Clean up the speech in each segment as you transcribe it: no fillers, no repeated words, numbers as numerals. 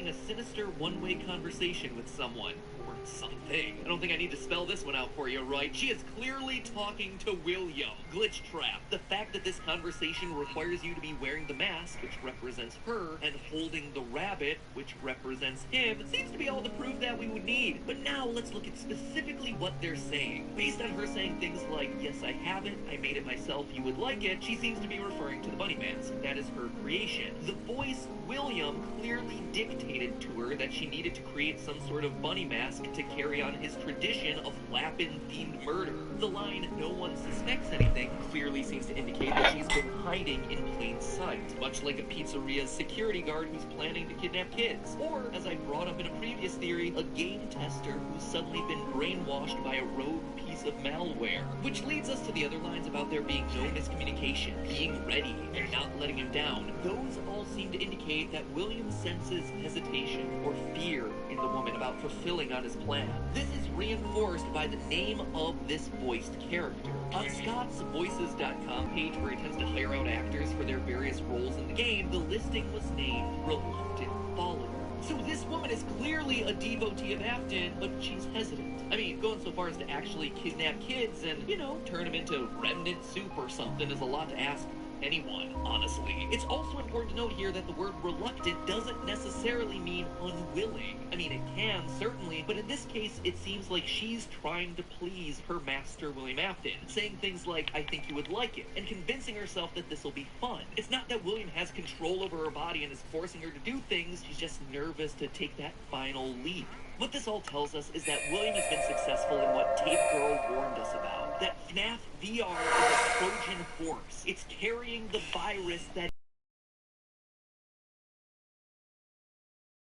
having a sinister one-way conversation with someone. Or something. I don't think I need to spell this one out for you, right? She is clearly talking to William. Glitchtrap. The fact that this conversation requires you to be wearing the mask, which represents her, and holding the rabbit, which represents him, seems to be all the proof that we would need. But now let's look at specifically what they're saying. Based on her saying things like, yes, I have it, I made it myself, you would like it, she seems to be referring to the bunny mask. That is her creation. The voice, William, clearly dictated to her that she needed to create some sort of bunny mask to carry on his tradition of Lapin-themed murder. The line, no one suspects anything, clearly seems to indicate that she's been hiding in plain sight, much like a pizzeria's security guard who's planning to kidnap kids. Or, as I brought up in a previous theory, a game tester who's suddenly been brainwashed by a rogue piece of malware. Which leads us to the other lines about there being no miscommunication, being ready, and not letting him down. Those all seem to indicate that William senses hesitation or fear in the woman about fulfilling on his plan. This is reinforced by the name of this voiced character. On Scott's Voices.com page, where he tends to hire out actors for their various roles in the game, the listing was named Reluctant Follower. So this woman is clearly a devotee of Afton, but she's hesitant. I mean, going so far as to actually kidnap kids and, you know, turn them into remnant soup or something is a lot to ask anyone, honestly. It's also important to note here that the word reluctant doesn't necessarily mean unwilling. I mean, it can, certainly, but in this case, it seems like she's trying to please her master, William Afton, saying things like, I think you would like it, and convincing herself that this will be fun. It's not that William has control over her body and is forcing her to do things, she's just nervous to take that final leap. What this all tells us is that William has been successful in what Tape Girl warned us about. That FNAF VR is a Trojan horse. It's carrying the virus that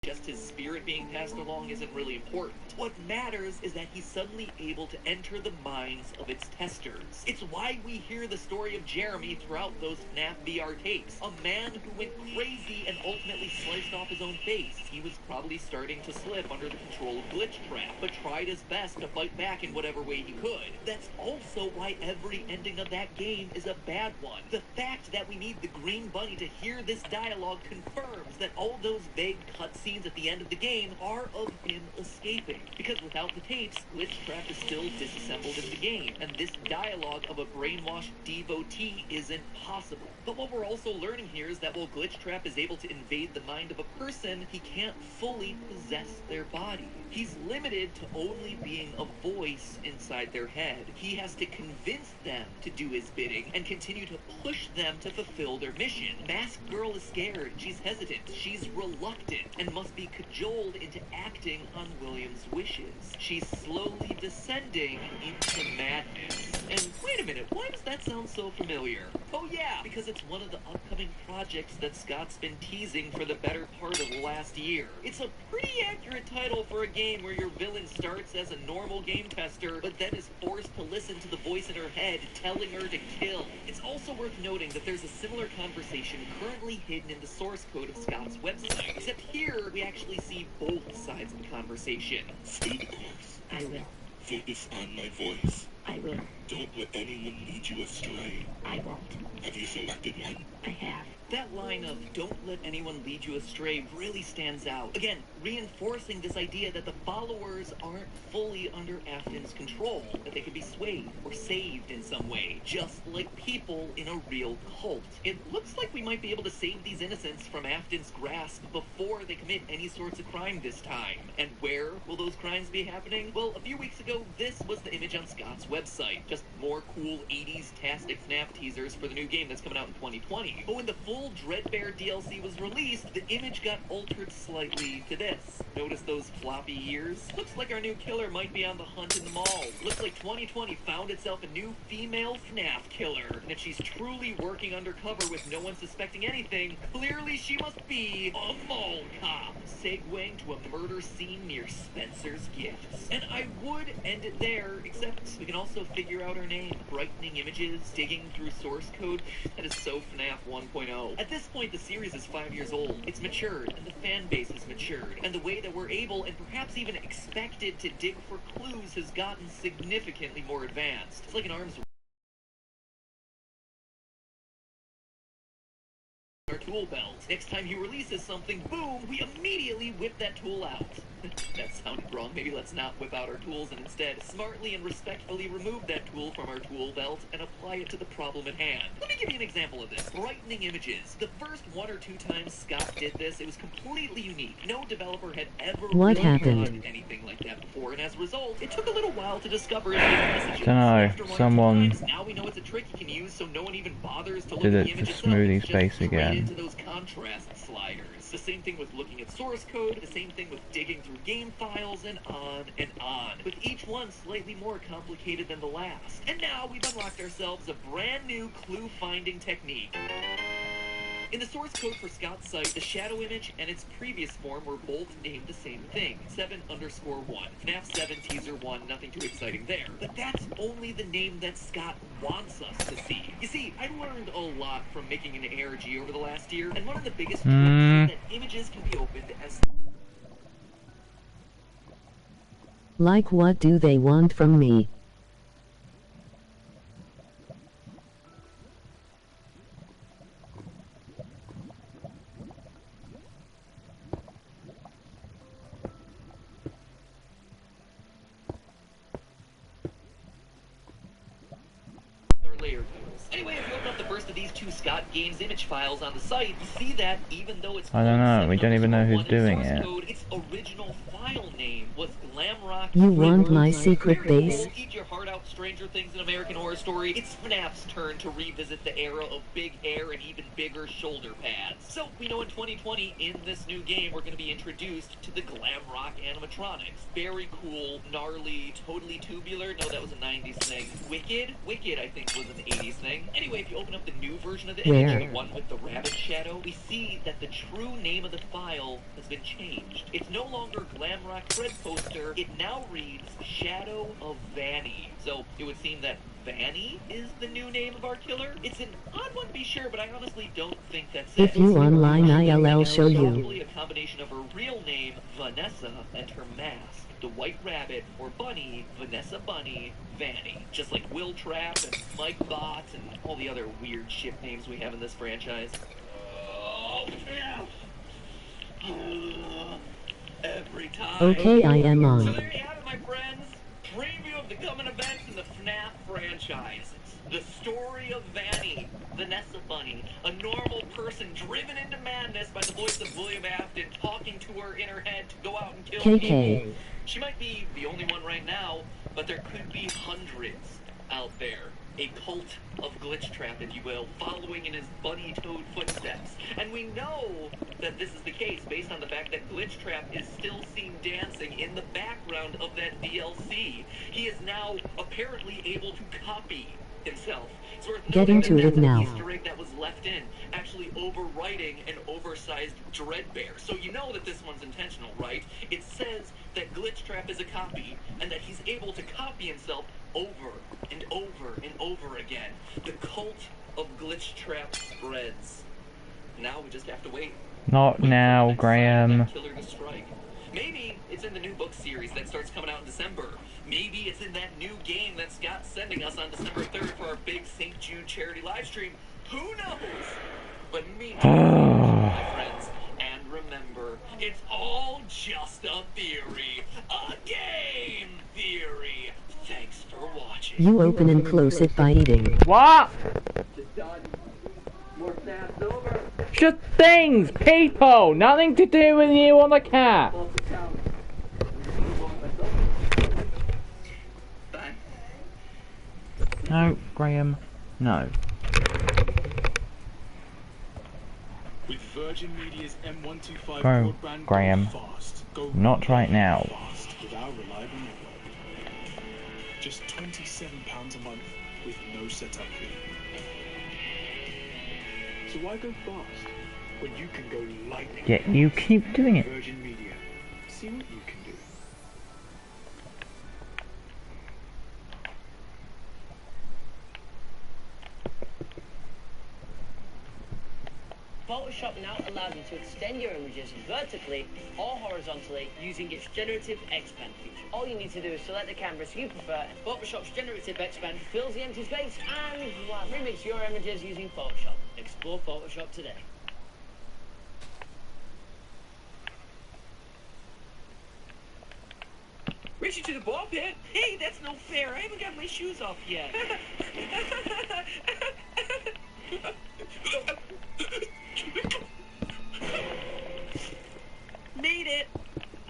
just his spirit being passed along isn't really important. What matters is that he's suddenly able to enter the minds of its testers. It's why we hear the story of Jeremy throughout those FNAF VR tapes. A man who went crazy and ultimately sliced off his own face. He was probably starting to slip under the control of Glitchtrap, but tried his best to fight back in whatever way he could. That's also why every ending of that game is a bad one. The fact that we need the green bunny to hear this dialogue confirms that all those vague cutscenes at the end of the game are of him escaping. Because without the tapes, Glitchtrap is still disassembled in the game, and this dialogue of a brainwashed devotee isn't possible. But what we're also learning here is that while Glitchtrap is able to invade the mind of a person, he can't fully possess their body. He's limited to only being a voice inside their head. He has to convince them to do his bidding and continue to push them to fulfill their mission. Masked Girl is scared, she's hesitant, she's reluctant, and must be cajoled into acting on William's wishes. She's slowly descending into madness. And wait a minute, why does that sound so familiar? Oh yeah, because it's one of the upcoming projects that Scott's been teasing for the better part of the last year. It's a pretty accurate title for a game where your villain starts as a normal game tester, but then is forced to listen to the voice in her head telling her to kill. It's also worth noting that there's a similar conversation currently hidden in the source code of Scott's website, except here we actually see both sides of the conversation. Stay the course. I will. Focus on my voice. I will. Don't let anyone lead you astray. I won't. Have you selected one? I have. That line of, don't let anyone lead you astray, really stands out. Again, reinforcing this idea that the followers aren't fully under Afton's control, that they could be swayed or saved in some way, just like people in a real cult. It looks like we might be able to save these innocents from Afton's grasp before they commit any sorts of crime this time. And where will those crimes be happening? Well, a few weeks ago, this was the image on Scott's website. Just more cool 80s-tastic FNAF teasers for the new game that's coming out in 2020. But when the full Dreadbear DLC was released, the image got altered slightly to this. Notice those floppy ears? Looks like our new killer might be on the hunt in the mall. Looks like 2020 found itself a new female FNAF killer. And if she's truly working undercover with no one suspecting anything, clearly she must be a mall cop, segueing to a murder scene near Spencer's Gifts. And I would end it there, except we can also figure out her name. Brightening images, digging through source code. That is so FNAF 1.0. At this point, the series is 5 years old. It's matured, and the fan base has matured. And the way that we're able, and perhaps even expected, to dig for clues has gotten significantly more advanced. It's like an arms tool belt. Next time he releases something, boom, we immediately whip that tool out. That sounded wrong. Maybe let's not whip out our tools and instead smartly and respectfully remove that tool from our tool belt and apply it to the problem at hand. Let me give you an example of this. Brightening images. The first 1 or 2 times Scott did this, it was completely unique. No developer had ever What really happened? done anything like that before, and as a result, it took a little while to discover his messages. Dunno, After 1 or 2 someone times, now we know it's a trick you can use so no one even bothers to look did at it the image to itself. Smoothie's It's just face straight again. into those contrast sliders. The same thing with looking at source code, the same thing with digging through game files, and on and on. With each one slightly more complicated than the last. And now we've unlocked ourselves a brand new clue-finding technique. In the source code for Scott's site, the shadow image and its previous form were both named the same thing, 7_1. FNAF 7 Teaser 1, nothing too exciting there. But that's only the name that Scott wants us to see. You see, I learned a lot from making an ARG over the last year, and one of the biggest tricks is that images can be opened as... Like, what do they want from me? layer tools. Anyway, if you open up the first of these 2 Scott Games image files on the site, you see that even though it's I don't know, we don't even know who's 7_1 in doing source it. code, its original file name was Glamrock. You want my secret base? Eat your heart out, Stranger Things, and American Horror Story. It's FNAF's turn to revisit the era of big hair and even bigger shoulder pads. So we know in 2020, in this new game, we're going to be introduced to the Glamrock animatronics. Very cool, gnarly, totally tubular. No, that was a 90s thing. Wicked, I think, was an 80s thing. Anyway, if you open up the new version of the image, Where? the one with the rabbit shadow, we see that the true name of the file has been changed. It's no longer Glamrock Thread Poster. It now reads Shadow of Vanny. So it would seem that Vanny is the new name of our killer. It's an odd one to be sure, but I honestly don't think that's it. If you online, I'll show you. Probably a combination of her real name, Vanessa, and her mask. The White Rabbit, or Bunny, Vanessa Bunny, Vanny. Just like Will Trap and Mike Bot and all the other weird ship names we have in this franchise. Every time. Okay, I am So on. there you have it, my friends. Preview of the coming events in the FNAF franchise. The story of Vanny, Vanessa Bunny, a normal person driven into madness by the voice of William Afton talking to her in her head to go out and kill people. KK. She might be the only one right now, but there could be hundreds out there. A cult of Glitch Trap, if you will, following in his bunny toad footsteps. And we know that this is the case based on the fact that Glitch Trap is still seen dancing in the background of that DLC. He is now apparently able to copy himself. It's worth Getting noting to that it that's now. an Easter egg that was left in, actually overwriting an oversized Dreadbear. So you know that this one's intentional, right? It says that Glitch Trap is a copy, and that he's able to copy himself over and over and over again. The cult of Glitch Trap spreads. Now we just have to wait. Not now, Wait for the next Graham. sign of that killer to strike. Maybe it's in the new book series that starts coming out in December. Maybe it's in that new game that Scott's sending us on December 3rd for our big St. Jude charity live stream. Who knows? But me, my friends, and remember, it's all just a theory. A game theory. Thanks for watching. You open and close it by eating. What? Just done. More snaps over. Just things, people, nothing to do with you on the cat. Off the count. Bye. No, Graham, no. With Virgin Media's M125 Go, broadband, Graham. go fast. Go Not right now. fast with our reliable network. Just £27 a month with no setup fee. So why go fast when you can go lightning? Yeah, you keep doing it. Virgin Media. See what you can do. Photoshop now allows you to extend your images vertically or horizontally using its Generative Expand feature. All you need to do is select the canvas you prefer, and Photoshop's Generative Expand fills the empty space and remix your images using Photoshop. Explore Photoshop today. Race you to the ball pit? Hey, that's no fair. I haven't got my shoes off yet. Made it.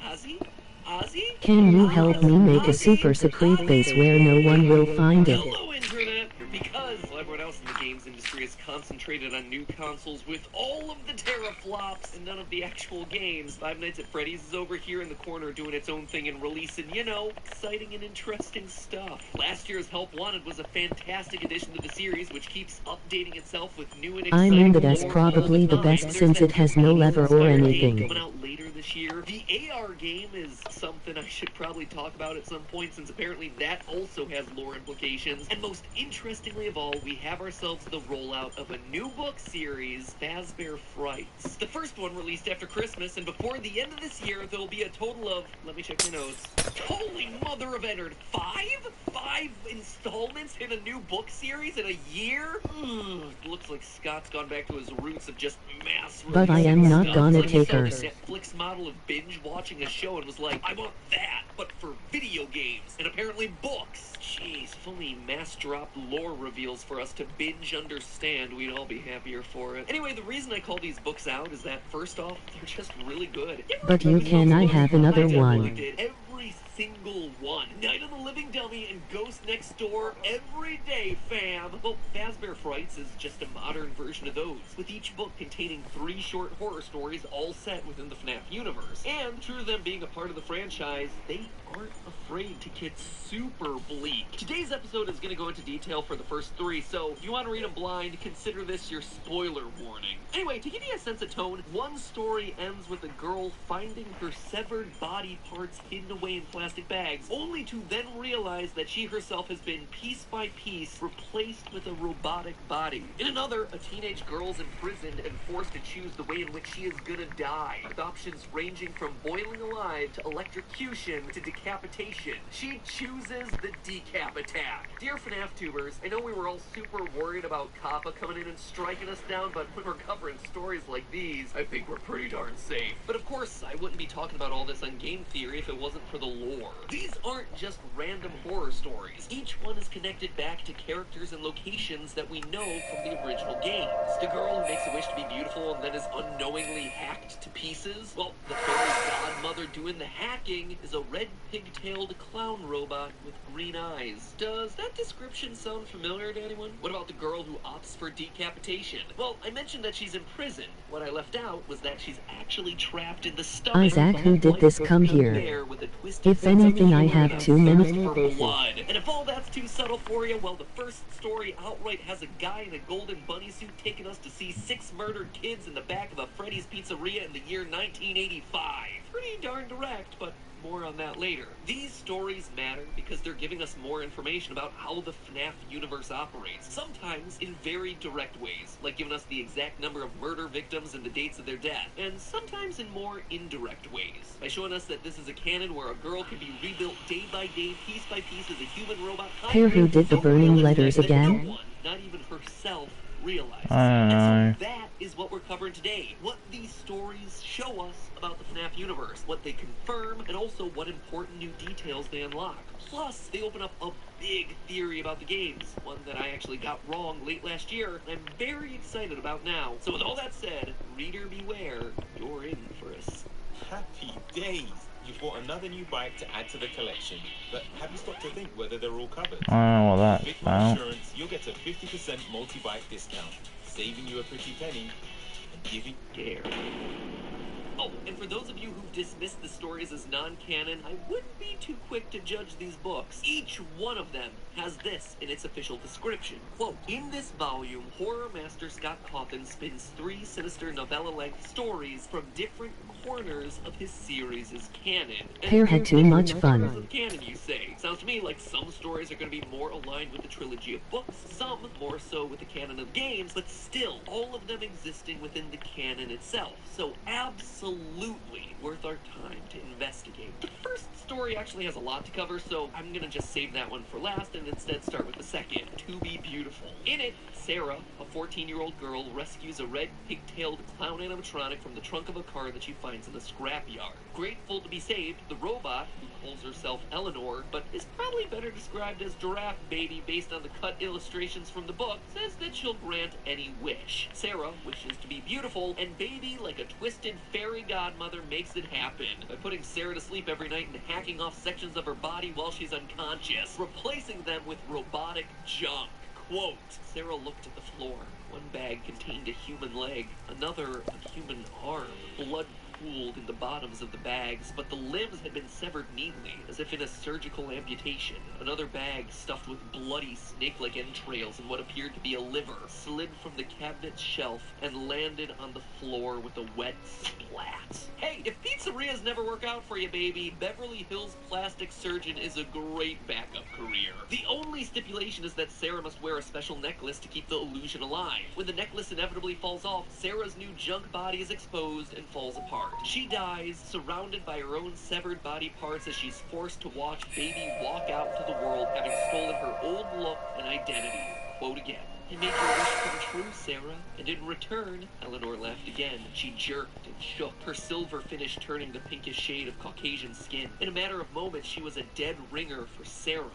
Ozzy? Ozzy? Can you help me make a super secret base where no one will find it? Hello, Internet! Because everyone else in the games industry is concentrated on new consoles with all of the teraflops and none of the actual games, Five Nights at Freddy's is over here in the corner doing its own thing and releasing, you know, exciting and interesting stuff. Last year's Help Wanted was a fantastic addition to the series, which keeps updating itself with new and I exciting mean that's lore probably all the time. best There's since that it has no lever or Inspired game anything. coming out later this year. The AR game is something I should probably talk about at some point, since apparently that also has lore implications. And most interestingly of all, we have ourselves the rollout of a new book series, Fazbear Frights. The first one released after Christmas, and before the end of this year, there'll be a total of, let me check my notes, holy mother of Ennard, five installments in a new book series in a year? Ugh, looks like Scott's gone back to his roots of just mass But I am releasing not stuff. gonna Like he take saw the hers. Netflix model of binge watching a show and was like, I want that, but for video games, and apparently books. Jeez, if only mass dropped lore reveals for us to binge understand, we'd all be happier for it. Anyway, the reason I call these books out is that, first off, they're just really good. But you can I have another one. Did every single one. Night of the Living Dummy and Ghost Next Door every day, fam. Well, Fazbear Frights is just a modern version of those, with each book containing 3 short horror stories all set within the FNAF universe. And true to them being a part of the franchise, they aren't afraid to get super bleak. Today's episode is going to go into detail for the first 3, so if you want to read them blind, consider this your spoiler warning. Anyway, to give you a sense of tone, one story ends with a girl finding her severed body parts hidden away in plastic bags, only to then realize that she herself has been piece by piece replaced with a robotic body. In another, a teenage girl's imprisoned and forced to choose the way in which she is gonna die, with options ranging from boiling alive to electrocution to decapitation. She chooses the decap attack. Dear FNAF tubers, I know we were all super worried about Kappa coming in and striking us down, but when we're covering stories like these, I think we're pretty darn safe. But of course, I wouldn't be talking about all this on Game Theory if it wasn't for the lore. These aren't just random horror stories. Each one is connected back to characters and locations that we know from the original games. The girl who makes a wish to be beautiful and then is unknowingly hacked to pieces? Well, the fairy godmother doing the hacking is a red pigtailed clown robot with green eyes. Does that description sound familiar to anyone? What about the girl who opts for decapitation? Well, I mentioned that she's in prison. What I left out was that she's actually trapped in the stomach. Isaac, who did this come here? If anything, I have too many blood. And if all that's too subtle for you, well, the first story outright has a guy in a golden bunny suit taking us to see 6 murdered kids in the back of a Freddy's Pizzeria in the year 1985. Pretty darn direct, but more on that later. These stories matter because they're giving us more information about how the FNAF universe operates, sometimes in very direct ways, like giving us the exact number of murder victims and the dates of their death, and sometimes in more indirect ways, by showing us that this is a canon where a girl can be rebuilt day by day, piece by piece as a human robot. Here, who did the burning letters again? No one, not even herself, realized. I don't know. And so that is what we're covering today. What these stories show us about the FNAF universe, what they confirm, and also what important new details they unlock. Plus, they open up a big theory about the games, one that I actually got wrong late last year, and I'm very excited about now. So with all that said, reader beware, you're in for us. Happy days! You've bought another new bike to add to the collection, but have you stopped to think whether they're all covered? I don't know what that's With about. insurance, you'll get a 50% multi-bike discount, saving you a pretty penny and giving Dare. Oh, and for those of you who've dismissed the stories as non-canon, I wouldn't be too quick to judge these books. Each one of them has this in its official description. Quote, in this volume, horror master Scott Cawthon spins 3 sinister novella-length stories from different corners of his series' canon. Pear had too much fun. Canon, you say. Sounds to me like some stories are going to be more aligned with the trilogy of books, some more so with the canon of games, but still, all of them existing within the canon itself. So absolutely absolutely worth our time to investigate. The first story actually has a lot to cover, so I'm gonna just save that one for last and instead start with the second, To Be Beautiful. In it, Sarah, a 14-year-old girl, rescues a red pigtailed clown animatronic from the trunk of a car that she finds in the scrapyard. Grateful to be saved, the robot, who calls herself Eleanor, but is probably better described as Giraffe Baby based on the cut illustrations from the book, says that she'll grant any wish. Sarah wishes to be beautiful, and Baby, like a twisted fairy godmother, makes it happen by putting Sarah to sleep every night and hacking off sections of her body while she's unconscious, replacing them with robotic junk. Quote, Sarah looked at the floor. One bag contained a human leg, another a human arm. Blood pooled in the bottoms of the bags, but the limbs had been severed neatly, as if in a surgical amputation. Another bag, stuffed with bloody snake-like entrails and what appeared to be a liver, slid from the cabinet shelf and landed on the floor with a wet splat. Hey, if pizzerias never work out for you, baby, Beverly Hills plastic surgeon is a great backup career. The only stipulation is that Sarah must wear a special necklace to keep the illusion alive. When the necklace inevitably falls off, Sarah's new junk body is exposed and falls apart. She dies, surrounded by her own severed body parts as she's forced to watch Baby walk out into the world, having stolen her old look and identity. Quote again. I made your wish come true, Sarah. And in return, Eleanor laughed again. She jerked and shook, her silver finish turning the pinkish shade of Caucasian skin. In a matter of moments, she was a dead ringer for Sarah.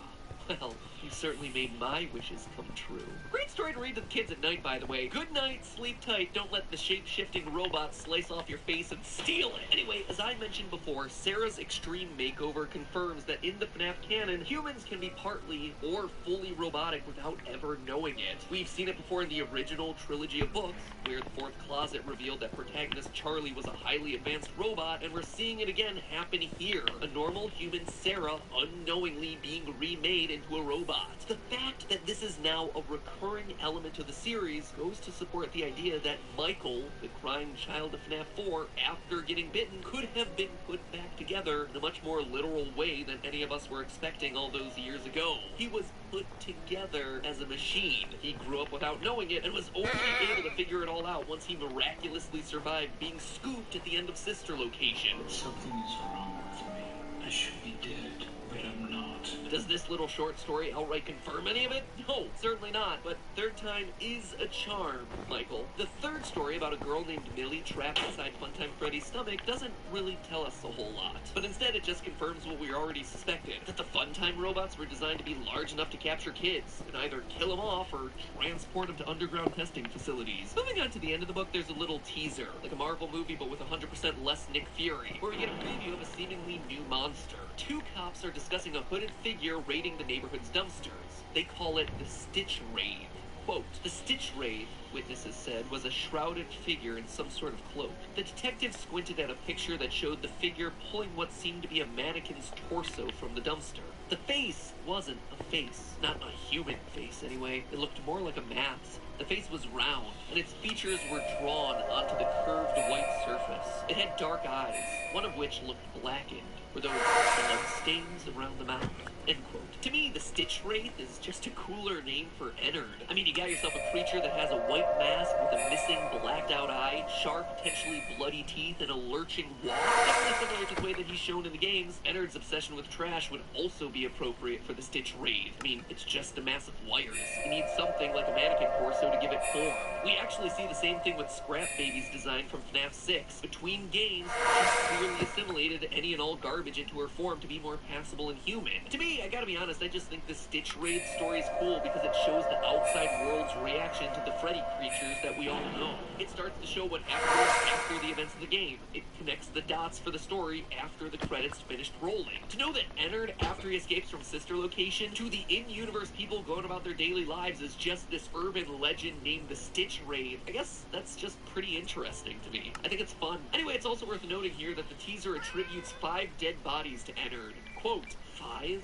Well, you certainly made my wishes come true. Great story to read to the kids at night, by the way. Good night, sleep tight, don't let the shape-shifting robot slice off your face and steal it. Anyway, as I mentioned before, Sarah's extreme makeover confirms that in the FNAF canon, humans can be partly or fully robotic without ever knowing it. We've seen it before in the original trilogy of books, where the Fourth Closet revealed that protagonist Charlie was a highly advanced robot, and we're seeing it again happen here. A normal human Sarah unknowingly being remade into a robot. The fact that this is now a recurring element of the series goes to support the idea that Michael, the crying child of FNAF 4, after getting bitten, could have been put back together in a much more literal way than any of us were expecting all those years ago. He was put together as a machine. He grew up without knowing it and was only able to figure it all out once he miraculously survived being scooped at the end of Sister Location. Something is wrong with me. I should be dead, but I'm not. Does this little short story outright confirm any of it? No, certainly not, but third time is a charm, Michael. The third story about a girl named Millie trapped inside Funtime Freddy's stomach doesn't really tell us a whole lot, but instead it just confirms what we already suspected, that the Funtime robots were designed to be large enough to capture kids, and either kill them off or transport them to underground testing facilities. Moving on to the end of the book, there's a little teaser, like a Marvel movie but with 100% less Nick Fury, where we get a preview of a seemingly new monster. Two cops are discussing a hooded figure raiding the neighborhood's dumpsters. They call it the Stitch Raid. Quote, the Stitch Raid, witnesses said, was a shrouded figure in some sort of cloak. The detective squinted at a picture that showed the figure pulling what seemed to be a mannequin's torso from the dumpster. The face wasn't a face. Not a human face, anyway. It looked more like a mask. The face was round, and its features were drawn onto the curved white surface. It had dark eyes, one of which looked blackened, with those blood stains around the mouth. End quote. To me, the Stitch Wraith is just a cooler name for Ennard. I mean, you got yourself a creature that has a white mask with a missing, blacked-out eye, sharp, potentially bloody teeth, and a lurching walk. Definitely similar to the way that he's shown in the games. Ennard's obsession with trash would also be appropriate for the Stitch Wraith. I mean, it's just a mass of wires. You need something like a mannequin torso to give it form. We actually see the same thing with Scrap Baby's design from FNAF 6. Between games, she's clearly assimilated any and all garbage into her form to be more passable and human. To me, I gotta be honest, I just think the Stitch Raid story is cool because it shows the outside world's reaction to the Freddy creatures that we all know. It starts to show what happens after the events of the game. It connects the dots for the story after the credits finished rolling. To know that Ennard, after he escapes from Sister Location, to the in-universe people going about their daily lives is just this urban legend named the Stitch Raid, I guess that's just pretty interesting to me. I think it's fun. Anyway, it's also worth noting here that the teaser attributes 5 dead bodies to Ennard. Quote, 5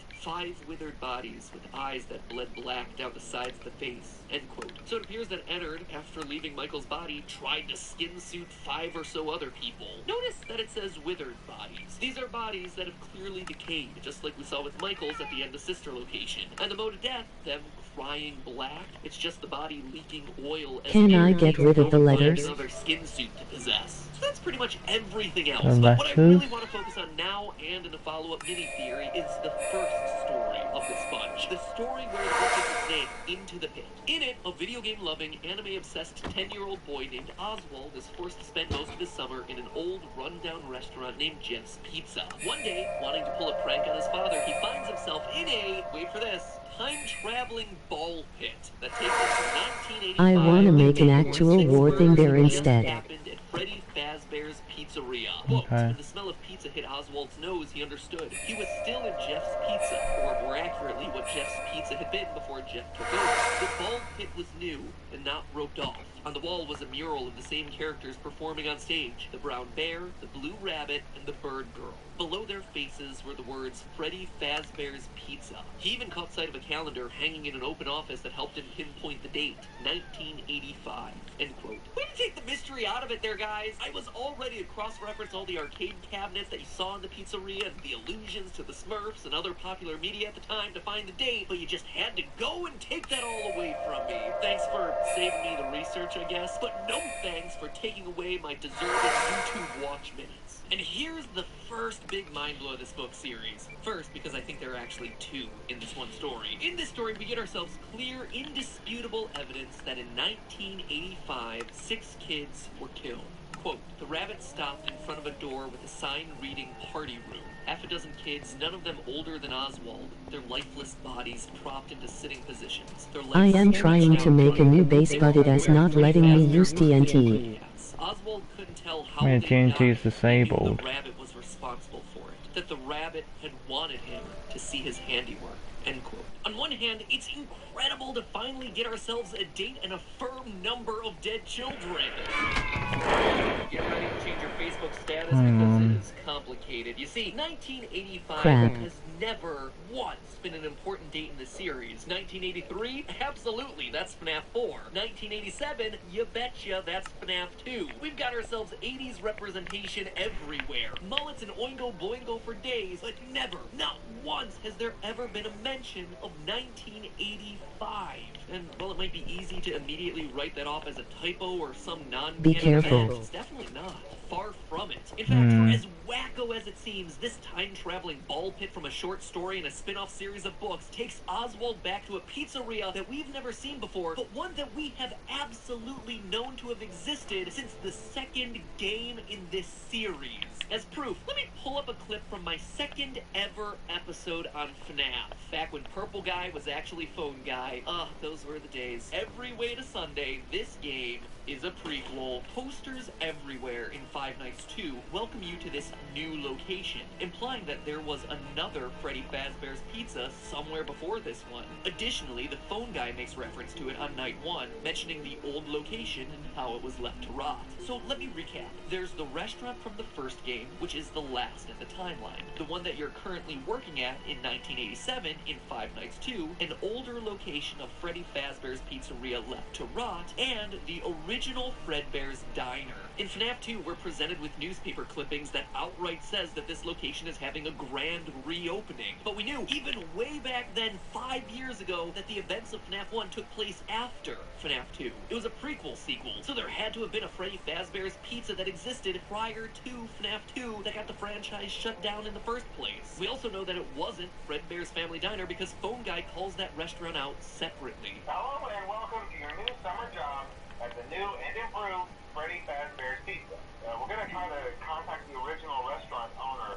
withered bodies with eyes that bled black down the sides of the face, end quote. So it appears that Ennard, after leaving Michael's body, tried to skin suit 5 or so other people. Notice that it says withered bodies. These are bodies that have clearly decayed, just like we saw with Michael's at the end of Sister Location. And the mode of death, them crying black, it's just the body leaking oil. Can I get rid of the letters? Another skin suit to possess. So that's pretty much much everything else. The But what I really letters? want to focus on now and in the follow-up mini-theory is the first story of the Sponge. The story where the book gets its name, Into the Pit. In it, a video game-loving, anime-obsessed 10-year-old boy named Oswald is forced to spend most of his summer in an old, run-down restaurant named Jeff's Pizza. One day, wanting to pull a prank on his father, he finds himself in a, wait for this, time-traveling ball pit that takes him to 1985. I wanna make an actual Six war thing murders there that just instead. happened at Freddy Fazbear's Pizzeria. Quote, Okay. when the smell of pizza hit Oswald's nose, he understood. He was still in Jeff's Pizza, or more accurately, what Jeff's Pizza had been before Jeff took over. The ball pit was new and not roped off. On the wall was a mural of the same characters performing on stage: the brown bear, the blue rabbit, and the bird girl. Below their faces were the words Freddy Fazbear's Pizza. He even caught sight of a calendar hanging in an open office that helped him pinpoint the date, 1985. End quote. Way to take the mystery out of it there, guys. I was all ready to cross-reference all the arcade cabinets that you saw in the pizzeria and the allusions to the Smurfs and other popular media at the time to find the date, but you just had to go and take that all away from me. Thanks for saving me the research, I guess, but no thanks for taking away my deserved YouTube watch minutes. And here's the first big mind blow of this book series. First, because I think there are actually two in this one story. In this story, we get ourselves clear, indisputable evidence that in 1985, 6 kids were killed. Quote, the rabbit stopped in front of a door with a sign reading party room. Half a dozen kids, none of them older than Oswald, their lifeless bodies propped into sitting positions. Their I legs am stretched trying out to make a from new them. base, They but were it is aware not Freddy letting me Fazbear use was TNT. Yes. Oswald couldn't tell how Yeah, they TNT died. is disabled. He knew the rabbit was responsible for it. That the rabbit had wanted him to see his handiwork. End quote. On one hand, it's incredible to finally get ourselves a date and a firm number of dead children. Get ready to change your Facebook status because it is complicated. You see, 1985 Crap. has never once been an important date in the series. 1983? Absolutely, that's FNAF 4. 1987? You betcha, that's FNAF 2. We've got ourselves 80s representation everywhere. Mullets and Oingo Boingo for days, but never, not once, has there ever been a mention of 1985. And while it might be easy to immediately write that off as a typo or some non-canon Be careful. event, it's definitely not. Far from it. In fact, for as wacko as it seems, this time-traveling ball pit from a short story and a spin-off series of books takes Oswald back to a pizzeria that we've never seen before, but one that we have absolutely known to have existed since the second game in this series. As proof, let me pull up a clip from my second ever episode on FNAF, back when Purple Guy was actually Phone Guy. Those were the days. Every Way to Sunday, this game is a prequel. Posters everywhere in Five Nights 2 welcome you to this new location, implying that there was another Freddy Fazbear's Pizza somewhere before this one. Additionally, the Phone Guy makes reference to it on night 1, mentioning the old location and how it was left to rot. So let me recap. There's the restaurant from the first game, which is the last in the timeline. The one that you're currently working at in 1987 in Five Nights 2, an older location of Freddy Fazbear's Pizzeria left to rot, and the original Fredbear's Diner. In FNAF 2, we're presented with newspaper clippings that outright says that this location is having a grand reopening. But we knew, even way back then, 5 years ago, that the events of FNAF 1 took place after FNAF 2. It was a prequel sequel, so there had to have been a Freddy Fazbear's Pizza that existed prior to FNAF 2 that got the franchise shut down in the first place. We also know that it wasn't Fredbear's Family Diner because Phone Guy calls that restaurant out separately. Hello and welcome to your new summer job at the new and improved Freddy Fazbear's Pizza. We're going to try to contact the original restaurant owner.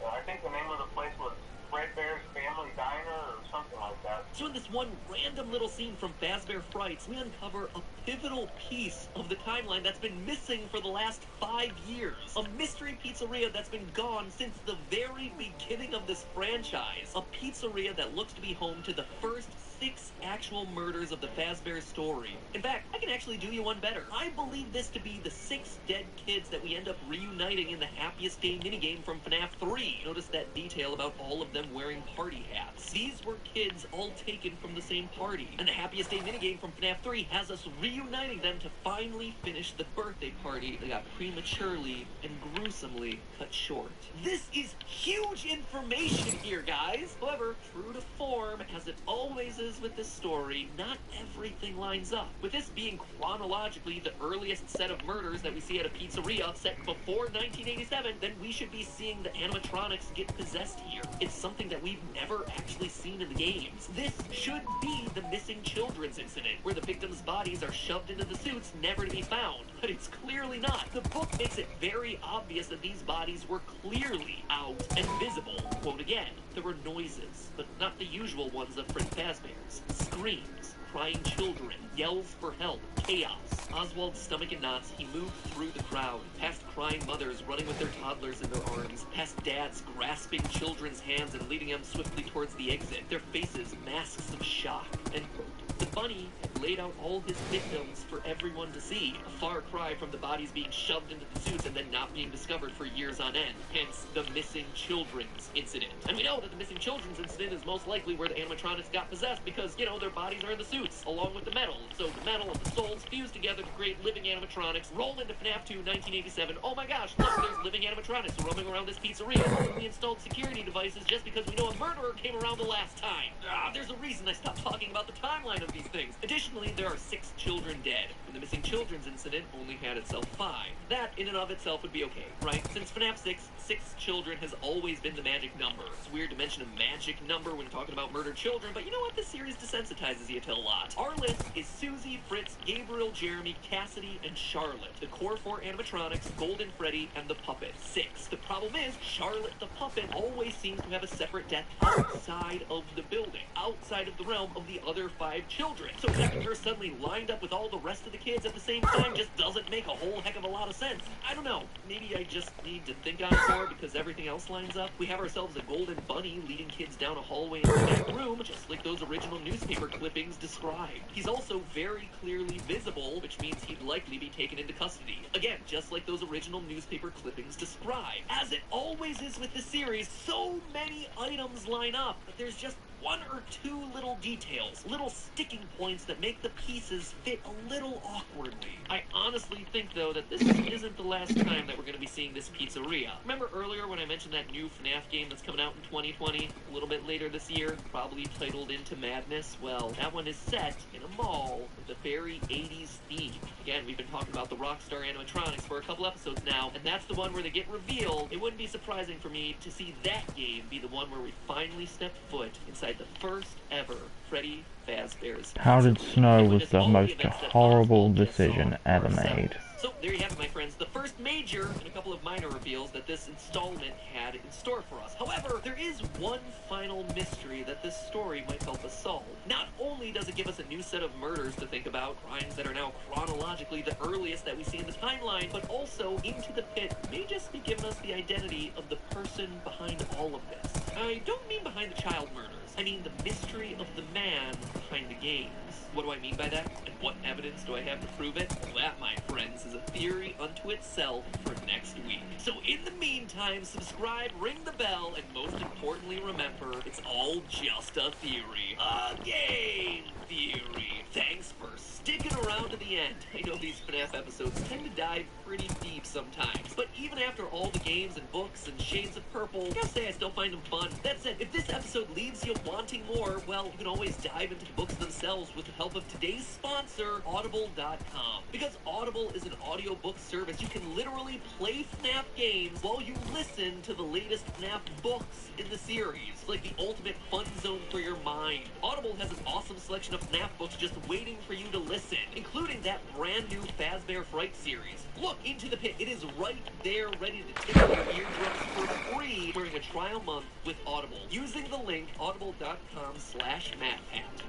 I think the name of the place was Fredbear's Family Diner or something like that. So in this one random little scene from Fazbear Frights, we uncover a pivotal piece of the timeline that's been missing for the last 5 years. A mystery pizzeria that's been gone since the very beginning of this franchise. A pizzeria that looks to be home to the first 6 actual murders of the Fazbear story. In fact, I can actually do you one better. I believe this to be the 6 dead kids that we end up reuniting in the Happiest Day minigame from FNAF 3. Notice that detail about all of them wearing party hats. These were kids all taken from the same party. And the Happiest Day minigame from FNAF 3 has us reuniting them to finally finish the birthday party that got prematurely and gruesomely cut short. This is huge information here, guys! However, true to form, as it always is with this story, not everything lines up. With this being chronologically the earliest set of murders that we see at a pizzeria set before 1987, then we should be seeing the animatronics get possessed here. It's something that we've never actually seen in the games. This should be the missing children's incident, where the victims' bodies are shoved into the suits never to be found. But it's clearly not. The book makes it very obvious that these bodies were clearly out and visible. Quote again, there were noises, but not the usual ones of Freddy Fazbear's. Screams, crying children, yells for help, chaos. Oswald's stomach in knots, he moved through the crowd, past crying mothers running with their toddlers in their arms, past dads grasping children's hands and leading them swiftly towards the exit, their faces masks of shock. End quote. The bunny had laid out all his victims for everyone to see, a far cry from the bodies being shoved into the suits and then not being discovered for years on end, hence the missing children's incident. And we know that the missing children's incident is most likely where the animatronics got possessed because, you know, their bodies are in the suits, along with the metal. So the metal and the souls fuse together to create living animatronics, roll into FNAF 2 1987, oh my gosh, look, there's living animatronics roaming around this pizzeria. We installed security devices just because we know a murderer came around the last time. There's a reason I stopped talking about the timeline of these things. Additionally, there are 6 children dead, and the missing children's incident only had itself 5. That, in and of itself, would be okay, right? Since FNAF 6, 6 children has always been the magic number. It's weird to mention a magic number when talking about murdered children, but you know what? This series desensitizes you to a lot. Our list is Susie, Fritz, Gabriel, Jeremy, Cassidy, and Charlotte. The core 4 animatronics, Golden Freddy, and the puppet. 6. The problem is, Charlotte the puppet always seems to have a separate death outside of the building, outside of the realm of the other 5 children. So having her suddenly lined up with all the rest of the kids at the same time just doesn't make a whole heck of a lot of sense. I don't know. Maybe I just need to think on it more because everything else lines up. We have ourselves a golden bunny leading kids down a hallway in the back room, just like those original newspaper clippings described. He's also very clearly visible, which means he'd likely be taken into custody. Again, just like those original newspaper clippings describe. As it always is with the series, so many items line up, but there's just 1 or 2 little details, little sticking points that make the pieces fit a little awkwardly. I honestly think, though, that this isn't the last time that we're going to be seeing this pizzeria. Remember earlier when I mentioned that new FNAF game that's coming out in 2020, a little bit later this year, probably titled Into Madness? Well, that one is set in a mall with a very 80s theme. Again, we've been talking about the Rockstar animatronics for a couple episodes now, and that's the one where they get revealed. It wouldn't be surprising for me to see that game be the one where we finally step foot inside the first ever Freddy Fazbear's. How did Snow was the most horrible decision ever made. So there you have it, my friends. The first major and a couple of minor reveals that this installment had in store for us. However, there is one final mystery that this story might help us solve. Not only does it give us a new set of murders to think about, crimes that are now chronologically the earliest that we see in the timeline, but also Into the Pit may just be giving us the identity of the person behind all of this. I don't mean behind the child murders. I mean the mystery of the man behind the games. What do I mean by that? And what evidence do I have to prove it? Well, that, my friends, is a theory unto itself for next week. So in the meantime, subscribe, ring the bell, and most importantly, remember, it's all just a theory. A game theory. Thanks for sticking around to the end. I know these FNAF episodes tend to dive pretty deep sometimes, but even after all the games and books and shades of purple, I gotta say I still find them fun. That said, if this episode leaves you wanting more, well, you can always dive into the books themselves with the help of today's sponsor, Audible.com. Because Audible is an audiobook service, you can literally play FNAF games while you listen to the latest FNAF books in the series. It's like the ultimate fun zone for your mind. Audible has an awesome selection of FNAF books just waiting for you to listen, including that brand new Fazbear Fright series. Look, Into the Pit, it is right there ready to tickle your eardrums for free during a trial month with Audible. Using the link audible.com/MattPat,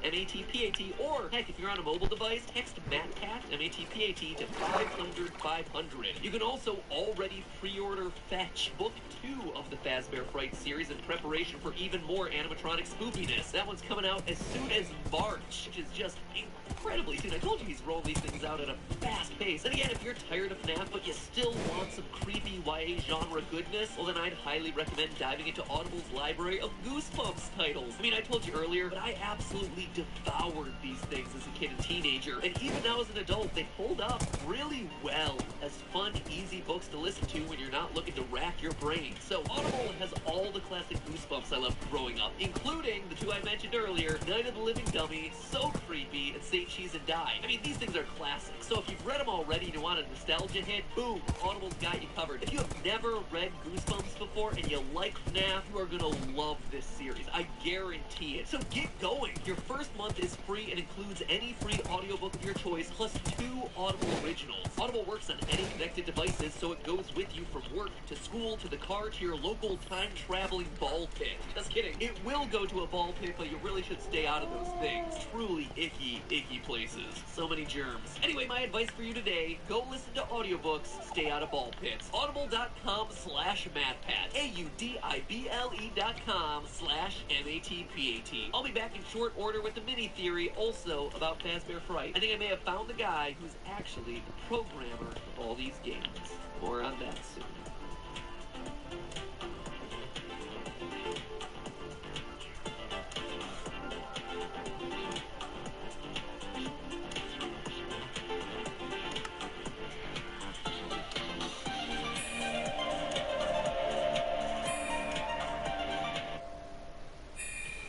M-A-T-P-A-T, or heck, if you're on a mobile device, text MattPat, M-A-T-P-A-T, to 500-500. You can also already pre-order Fetch, Book 2 of the Fazbear Fright series in preparation for even more animatronic spookiness. That one's coming out as soon as March, which is just incredibly soon. I told you he's rolling these things out at a fast pace. And again, if you're tired of FNAF but you still want some creepy YA genre goodness, well then I'd highly recommend diving into Audible's library of Goosebumps titles. I mean, I told you earlier, but I absolutely devoured these things as a kid and teenager, and even now as an adult, they hold up really well as fun, easy books to listen to when you're not looking to rack your brain. So Audible has all the classic Goosebumps I loved growing up, including the two I mentioned earlier, Night of the Living Dummy, So Creepy, and Say Cheese and Die. I mean, these things are classics, so if you've read them already and you want a nostalgia hit, boom, Audible's got you covered. If you have never read Goosebumps before and you like FNAF, you are gonna love this series. I guarantee it. So get going. Your first month is free and includes any free audiobook of your choice, plus 2 Audible originals. Audible works on any connected devices, so it goes with you from work to school to the car to your local time-traveling ball pit. Just kidding. It will go to a ball pit, but you really should stay out of those things. Truly icky, icky places. So many germs. Anyway, my advice for you today, go listen to audiobooks, stay out of ball pits. Audible.com/MattPat. AUDIBLE.com/MATPAT. I'll be back in short order with the mini theory also about Fazbear Fright. I think I may have found the guy who's actually the programmer of all these games. More on that soon.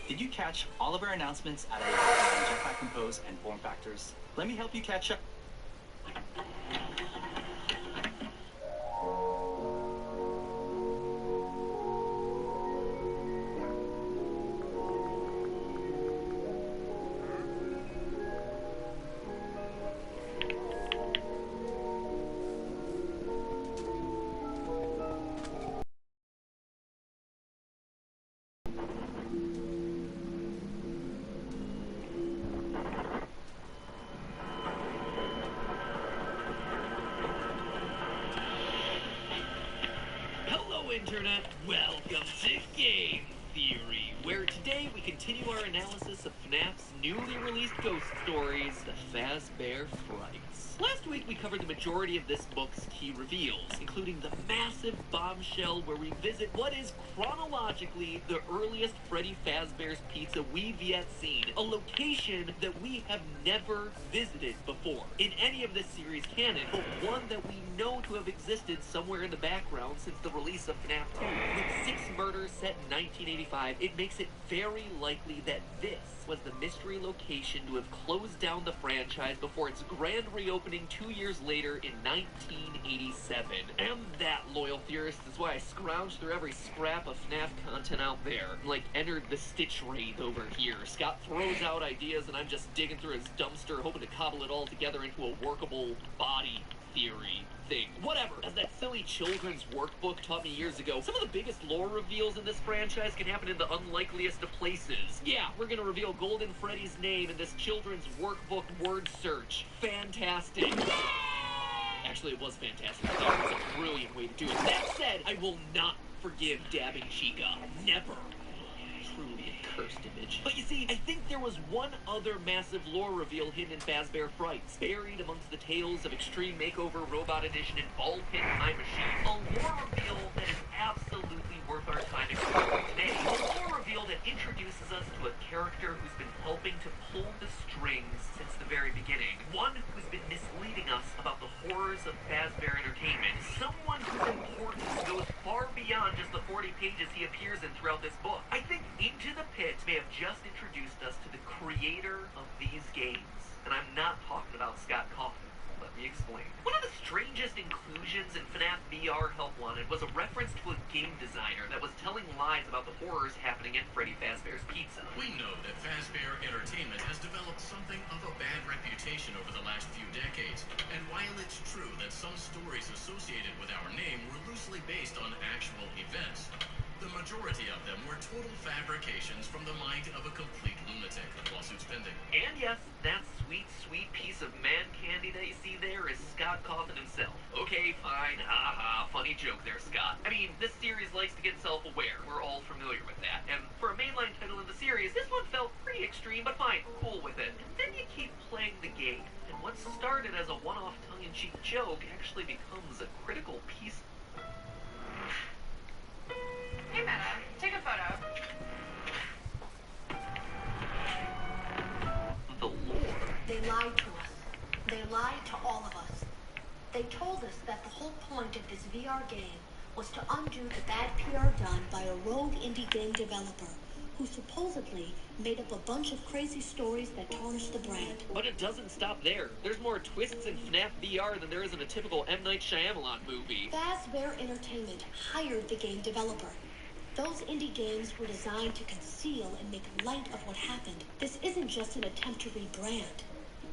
Did you catch all of our announcements at our Jetpack Compose and Form Factors? Let me help you catch up. Internet, welcome to Game Theory, where today we continue our analysis of FNAF's newly released ghost stories, The Fazbear Frights. Last week we covered the majority of this book's key reveals, including the massive bombshell where we visit what is chronologically the earliest Freddy Fazbear's Pizza we've yet seen, a location that we have never visited before in any of this series canon, but one that we know to have existed somewhere in the background since the release of FNAF 2. With 6 murders set in 1985, it makes it very likely that this was the mystery location to have closed down the franchise before its grand reopening 2 years later in 1987. And that, loyal theorists, is why I scrounged through every scrap of FNAF content out there, and like entered the Stitch Raid over here. Scott throws out ideas and I'm just digging through his dumpster hoping to cobble it all together into a workable body theory thing. Whatever. As that silly children's workbook taught me years ago, some of the biggest lore reveals in this franchise can happen in the unlikeliest of places. Yeah, we're gonna reveal Golden Freddy's name in this children's workbook word search. Fantastic. Actually, it was fantastic. It was a brilliant way to do it. That said, I will not forgive dabbing Chica. Never. Truly a cursed image. But you see, I think there was one other massive lore reveal hidden in Fazbear Frights, buried amongst the tales of Extreme Makeover Robot Edition and Ball Pit Time Machine. A lore reveal that is absolutely worth our time exploring today. A lore reveal that introduces us to a character who's been helping to pull the strings since the very beginning. One who's been misleading us about the horrors of Fazbear Entertainment. Someone whose importance goes far beyond just the 40 pages he appears in throughout this book. I think Into the Pit may have just introduced us to the creator of these games. And I'm not talking about Scott Cawthon. Let me explain. One of the strangest inclusions in FNAF VR Help Wanted was a reference to a game designer that was telling lies about the horrors happening at Freddy Fazbear's Pizza. We know that Fazbear Entertainment has developed something of a bad reputation over the last few decades. And while it's true that some stories associated with our name were loosely based on actual events, the majority of them were total fabrications from the mind of a complete lunatic. Lawsuits pending. And yes, that sweet, sweet piece of man candy that you see there is Scott Scott Cawthon himself. Okay, fine, haha, funny joke there, Scott. I mean, this series likes to get self-aware. We're all familiar with that. And for a mainline title in the series, this one felt pretty extreme, but fine, cool with it. And then you keep playing the game, and what started as a one-off tongue-in-cheek joke actually becomes a critical piece. Hey, Meta, take a photo. The lore. They lied to us. They lied to all of us. They told us that the whole point of this VR game was to undo the bad PR done by a rogue indie game developer who supposedly made up a bunch of crazy stories that tarnished the brand. But it doesn't stop there. There's more twists in FNAF VR than there is in a typical M. Night Shyamalan movie. Fazbear Entertainment hired the game developer. Those indie games were designed to conceal and make light of what happened. This isn't just an attempt to rebrand.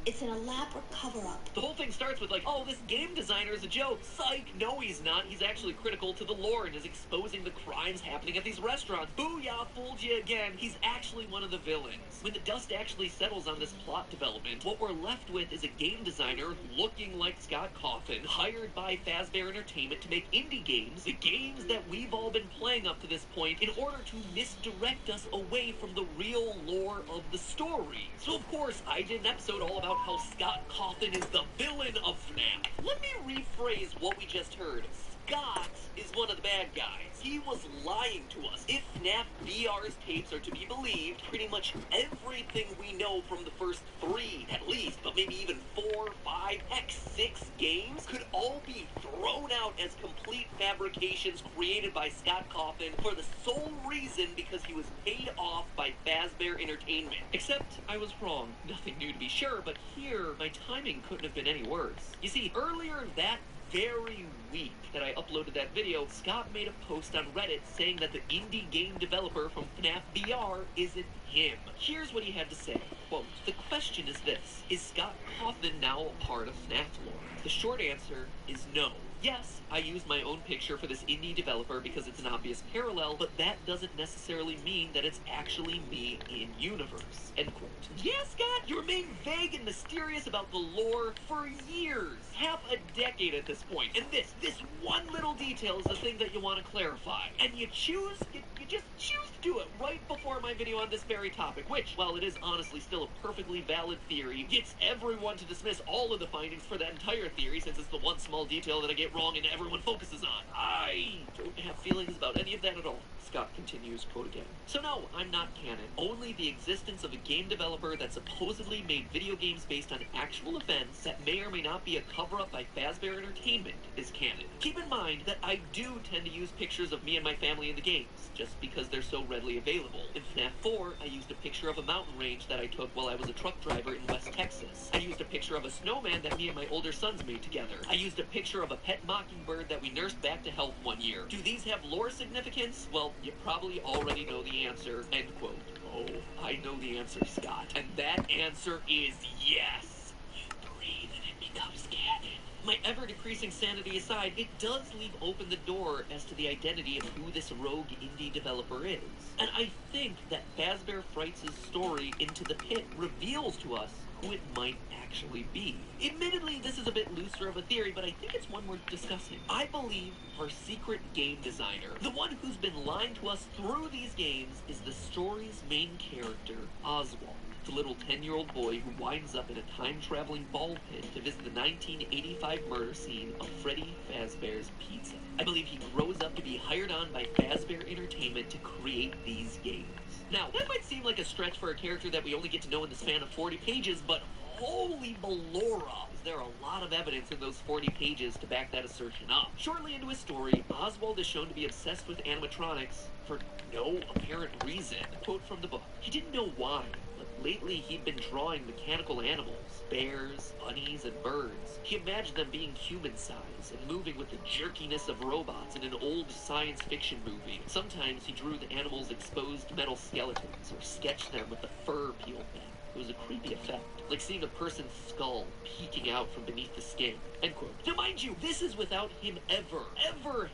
It's an elaborate cover-up. The whole thing starts with like, oh, this game designer is a joke. Psych! No, he's not. He's actually critical to the lore and is exposing the crimes happening at these restaurants. Booyah, fooled you again. He's actually one of the villains. When the dust actually settles on this plot development, what we're left with is a game designer looking like Scott Cawthon, hired by Fazbear Entertainment to make indie games, the games that we've all been playing up to this point, in order to misdirect us away from the real lore of the story. So of course, I did an episode all about how Scott Cawthon is the villain of FNAF. Let me rephrase what we just heard. Scott is one of the bad guys. He was lying to us. If FNAF VR's tapes are to be believed, pretty much everything we know from the first 3, at least, but maybe even 4, 5, heck, 6 games, could all be thrown out as complete fabrications created by Scott Cawthon for the sole reason because he was paid off by Fazbear Entertainment. Except I was wrong. Nothing new to be sure, but here, my timing couldn't have been any worse. You see, earlier that very week that I uploaded that video, Scott made a post on Reddit saying that the indie game developer from FNAF VR isn't him. Here's what he had to say. Quote, "The question is this, is Scott Cawthon now a part of FNAF lore? The short answer is no. Yes, I used my own picture for this indie developer because it's an obvious parallel, but that doesn't necessarily mean that it's actually me in universe." End quote. Yeah, Scott, you remain vague and mysterious about the lore for years. Half a decade at this point. And this one little detail is the thing that you want to clarify. And you just choose to do it right before my video on this very topic, which, while it is honestly still a perfectly valid theory, gets everyone to dismiss all of the findings for that entire theory since it's the one small detail that I get wrong and everyone focuses on. I don't have feelings about any of that at all. Scott continues, quote again. So no, I'm not canon. Only the existence of a game developer that supposedly made video games based on actual events that may or may not be a cover-up by Fazbear Entertainment is canon. Keep in mind that I do tend to use pictures of me and my family in the games, just because they're so readily available. In FNAF 4, I used a picture of a mountain range that I took while I was a truck driver in West Texas. I used a picture of a snowman that me and my older sons made together. I used a picture of a pet mockingbird that we nursed back to health one year. Do these have lore significance? Well, you probably already know the answer. End quote. Oh, I know the answer, Scott. And that answer is yes. You breathe and it becomes canon. My ever-decreasing sanity aside, it does leave open the door as to the identity of who this rogue indie developer is. And I think that Fazbear Frights' story Into the Pit reveals to us who it might actually be. Admittedly, this is a bit looser of a theory, but I think it's one worth discussing. I believe our secret game designer, the one who's been lying to us through these games, is the story's main character, Oswald, the little 10-year-old boy who winds up in a time-traveling ball pit to visit the 1985 murder scene of Freddy Fazbear's Pizza. I believe he grows up to be hired on by Fazbear Entertainment to create these games. Now, that might seem like a stretch for a character that we only get to know in the span of 40 pages, but holy Ballora! Is there a lot of evidence in those 40 pages to back that assertion up? Shortly into his story, Oswald is shown to be obsessed with animatronics for no apparent reason. Quote from the book. He didn't know why, but lately he'd been drawing mechanical animals, bears, bunnies, and birds. He imagined them being human size and moving with the jerkiness of robots in an old science fiction movie. Sometimes he drew the animals' exposed metal skeletons or sketched them with the fur peeled back. It was a creepy effect, like seeing a person's skull peeking out from beneath the skin. End quote. Now mind you, this is without him ever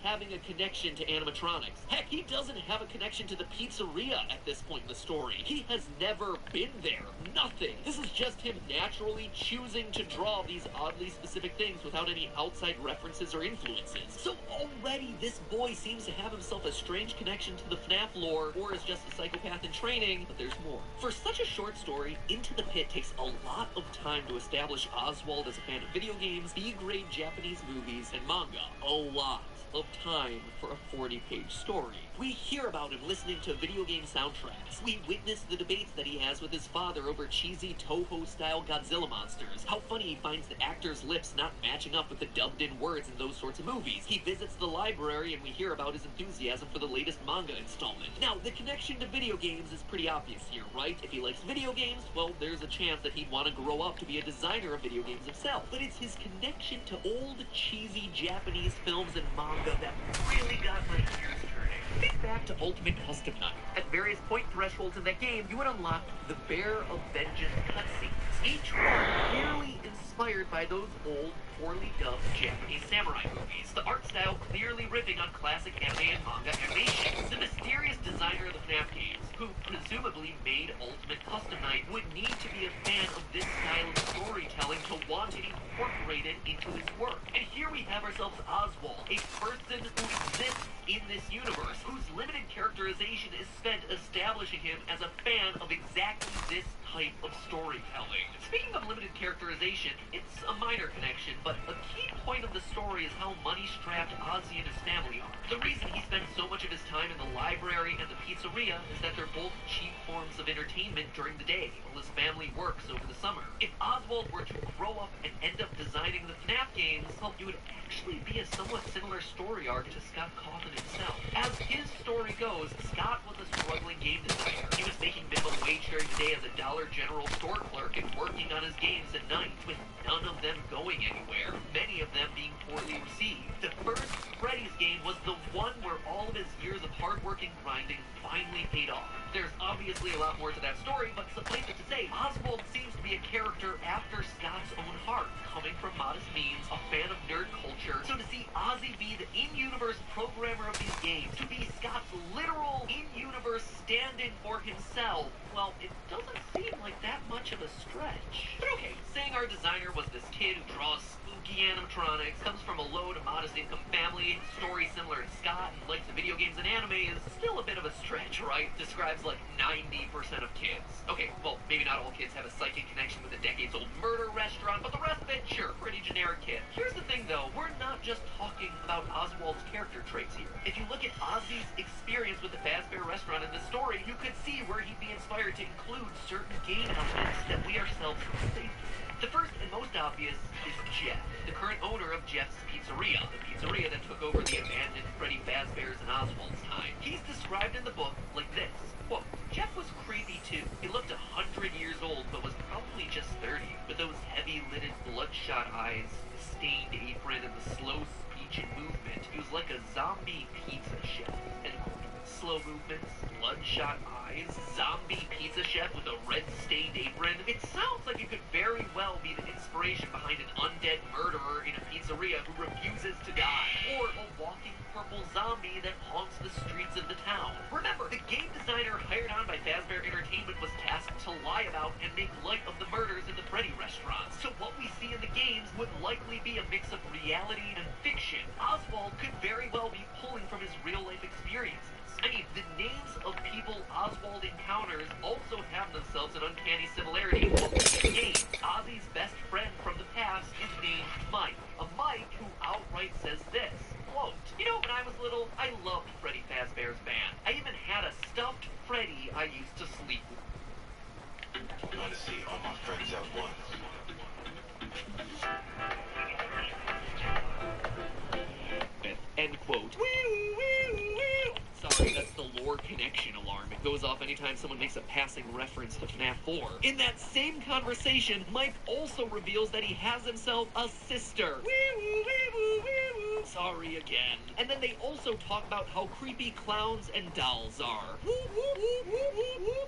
having a connection to animatronics. Heck, he doesn't have a connection to the pizzeria at this point in the story. He has never been there. Nothing. This is just him naturally choosing to draw these oddly specific things without any outside references or influences. So already this boy seems to have himself a strange connection to the FNAF lore, or is just a psychopath in training, but there's more. For such a short story, Into the Pit takes a lot of time to establish Oswald as a fan of video games, B-grade Japanese movies, and manga. A lot of time for a 40-page story. We hear about him listening to video game soundtracks. We witness the debates that he has with his father over cheesy Toho-style Godzilla monsters. How funny he finds the actors' lips not matching up with the dubbed-in words in those sorts of movies. He visits the library and we hear about his enthusiasm for the latest manga installment. Now, the connection to video games is pretty obvious here, right? If he likes video games, well, there's a chance that he'd want to grow up to be a designer of video games himself. But it's his connection to old, cheesy Japanese films and manga that really got my ears turning. Think back to Ultimate Custom Night. At various point thresholds in that game, you would unlock the Bear of Vengeance cutscenes. Each one clearly inspired by those old, poorly dubbed Japanese samurai movies. The art style clearly riffing on classic anime and manga animation. The mysterious designer of the FNAF games, who presumably made Ultimate Custom Night, would need to be a fan of this style of storytelling to want it incorporated into his work. And here we have ourselves Oswald, a person who exists in this universe, whose limited characterization is spent establishing him as a fan of exactly this type of storytelling. Speaking of limited characterization, it's a minor connection, but a key point of the story is how money-strapped Ozzy and his family are. The reason he spends so much of his time in the library and the pizzeria is that they're both cheap forms of entertainment during the day, while his family works over the summer. If Oswald were to grow up and end up designing the FNAF games, well, it would actually be a somewhat similar story arc to Scott Cawthon himself. As his story goes, Scott was a struggling game designer. He was making minimum wage during the day as a Dollar General store clerk and working on his games at night, with none of them going anywhere, many of them being poorly received. The first Freddy's game was the one where all of his years of hard work and grinding finally paid off. There's obviously a lot more to that story, but suffice it to say, Oswald seems to be a character after Scott's own heart, coming from modest means, a fan of nerd culture. So to see Ozzy be the in-universe programmer of these games, to be Scott's literal in-universe stand-in for himself, well, it doesn't seem like that much of a stretch. But okay, saying our designer was this kid who draws spooky animatronics, comes from a low to modest income family, story similar to Scott, and likes the video games and anime is still a bit of a stretch, right? Describes like 90% of kids. Okay, well, maybe not all kids have a psychic connection with a decades-old murder restaurant, but the rest of it, sure, pretty generic kid. Here's the thing though, we're not just talking about Oswald's character traits here. If you look at Ozzy's experience with the Fazbear restaurant in this story, you could see where he'd be inspired to include certain game elements that we ourselves relate to. The first and most obvious is Jeff, the current owner of Jeff's Pizzeria, the pizzeria that took over the abandoned Freddy Fazbear's and Oswald's time. He's described in the book like this, quote, Jeff was creepy too. He looked 100 years old, but was probably just 30, with those heavy-lidded, bloodshot eyes, the stained apron, and the slow speech and movement. He was like a zombie pizza chef, end quote. Slow movements, bloodshot eyes, zombie pizza chef with a red-stained apron. It sounds like it could very well be the inspiration behind an undead murderer in a pizzeria who refuses to die, or a walking purple zombie that haunts the streets of the town. Remember, the game designer hired on by Fazbear Entertainment was tasked to lie about and make light of the murders in the Freddy restaurants. So what we see in the games would likely be a mix of reality and fiction. Oswald could very well be pulling from his real-life experiences. I mean, the names of people Oswald encounters also have themselves an uncanny similarity in the game. Ozzy's best friend from the past is named Mike, a Mike who outright says this, quote, you know, when I was little, I loved Freddy Fazbear's band. I even had a stuffed Freddy I used to sleep with. You want to see all my friends at once? End quote. Sorry, that's the lore connection alarm. It goes off anytime someone makes a passing reference to FNAF 4. In that same conversation, Mike also reveals that he has himself a sister. Sorry, again. And then they also talk about how creepy clowns and dolls are.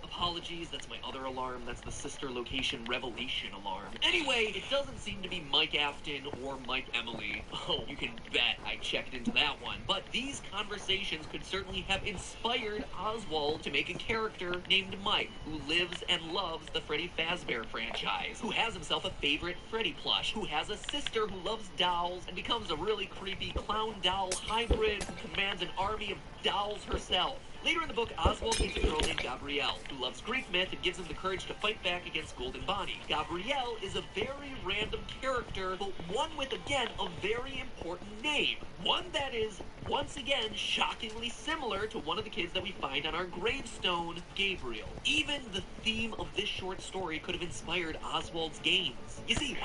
Apologies, that's my other alarm. That's the sister location revelation alarm. Anyway, it doesn't seem to be Mike Afton or Mike Emily. Oh, you can bet I checked into that one. But these conversations could certainly have inspired Oswald to make a character named Mike, who lives and loves the Freddy Fazbear franchise, who has himself a favorite Freddy plush, who has a sister who loves dolls and becomes a really creepy clown doll hybrid who commands an army of dolls herself. Later in the book, Oswald meets a girl named Gabrielle, who loves Greek myth and gives him the courage to fight back against Golden Bonnie. Gabrielle is a very random character, but one with, again, a very important name. One that is, once again, shockingly similar to one of the kids that we find on our gravestone, Gabriel. Even the theme of this short story could have inspired Oswald's games. You see,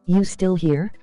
You still here?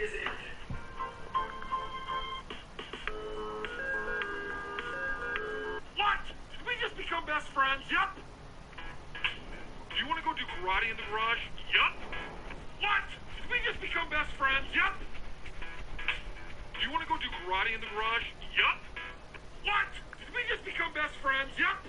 is imminent. What? Did we just become best friends? Yup. Do you want to go do karate in the garage? Yup. What? Did we just become best friends? Yup. Do you want to go do karate in the garage? Yup. What? Did we just become best friends? Yup.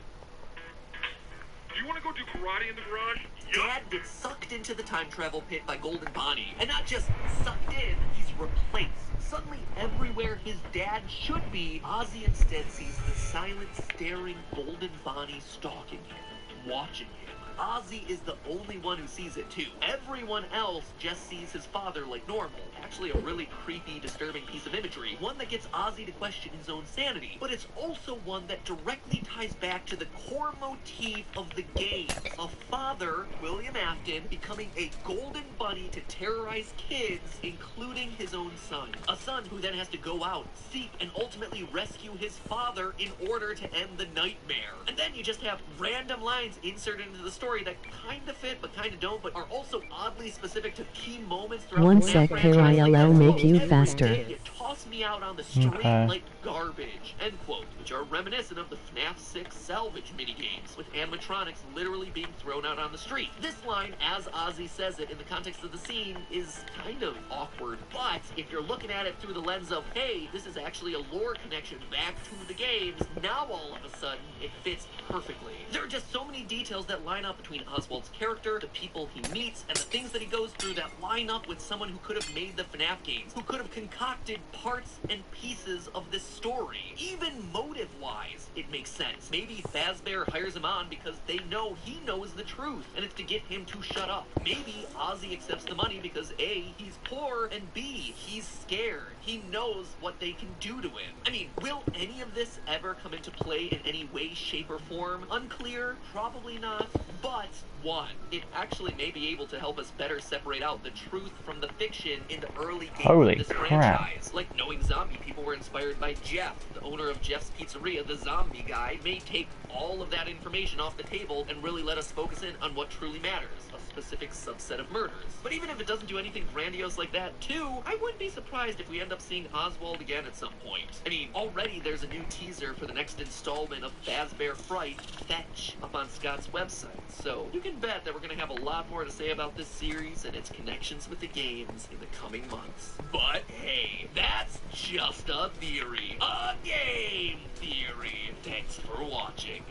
Do you want to go do karate in the garage? Dad gets sucked into the time travel pit by Golden Bonnie. And not just sucked in, he's replaced. Suddenly, everywhere his dad should be, Ozzy instead sees the silent, staring Golden Bonnie stalking him, watching him. Ozzy is the only one who sees it too. Everyone else just sees his father like normal. Actually a really creepy, disturbing piece of imagery. One that gets Ozzy to question his own sanity. But it's also one that directly ties back to the core motif of the game. A father, William Afton, becoming a golden bunny to terrorize kids, including his own son. A son who then has to go out, seek, and ultimately rescue his father in order to end the nightmare. And then you just have random lines inserted into the story that kind of fit but kind of don't, but are also oddly specific to key moments throughout One the sec, franchise. KILL make you Every faster. day you toss me out on the street Okay. like garbage, end quote, which are reminiscent of the FNAF 6 salvage minigames, with animatronics literally being thrown out on the street. This line, as Ozzy says it in the context of the scene, is kind of awkward, but if you're looking at it through the lens of, hey, this is actually a lore connection back to the games, now all of a sudden it fits perfectly. There are just so many details that line up between Oswald's character, the people he meets, and the things that he goes through that line up with someone who could have made the FNAF games, who could have concocted parts and pieces of this story. Even motive-wise, it makes sense. Maybe Fazbear hires him on because they know he knows the truth, and it's to get him to shut up. Maybe Ozzy accepts the money because A, he's poor, and B, he's scared. He knows what they can do to him. I mean, will any of this ever come into play in any way, shape, or form? Unclear, probably not, but one, it actually may be able to help us better separate out the truth from the fiction in the early games Holy of this crap. franchise. Like knowing zombie people were inspired by Jeff, the owner of Jeff's Pizzeria, the zombie guy, may take all of that information off the table and really let us focus in on what truly matters, a specific subset of murders. But even if it doesn't do anything grandiose like that too, I wouldn't be surprised if we end up seeing Oswald again at some point. I mean, already there's a new teaser for the next installment of Fazbear Fright, Fetch, up on Scott's website, so you can bet that we're going to have a lot more to say about this series and its connections with the games in the coming months. But hey, that's just a theory. A game theory. Thanks for watching.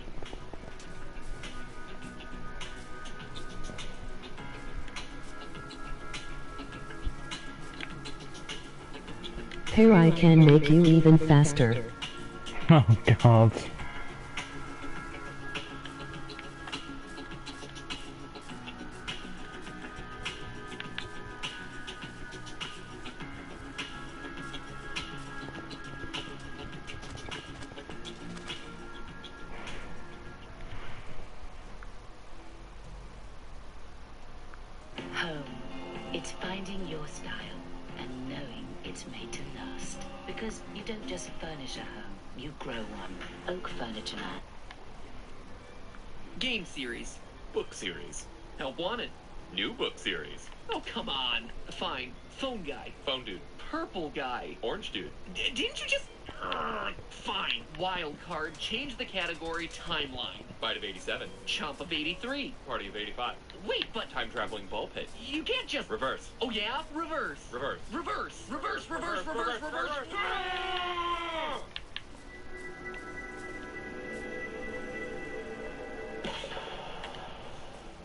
Here I can make you even faster. Oh god. Home. It's finding your style and knowing it's made to last. Because you don't just furnish a home, you grow one. Oak Furniture. Game series. Book series. Help wanted. New book series. Oh, come on. Fine. Phone guy. Phone dude. Purple guy. Orange dude. Didn't you just... fine. Wild card. Change the category. Timeline. Bite of 87. Chomp of 83. Party of 85. Wait, but... Time traveling ball pit. You can't just... Reverse. Oh, yeah? Reverse. Reverse. Reverse. Reverse. Reverse. Reverse. Reverse.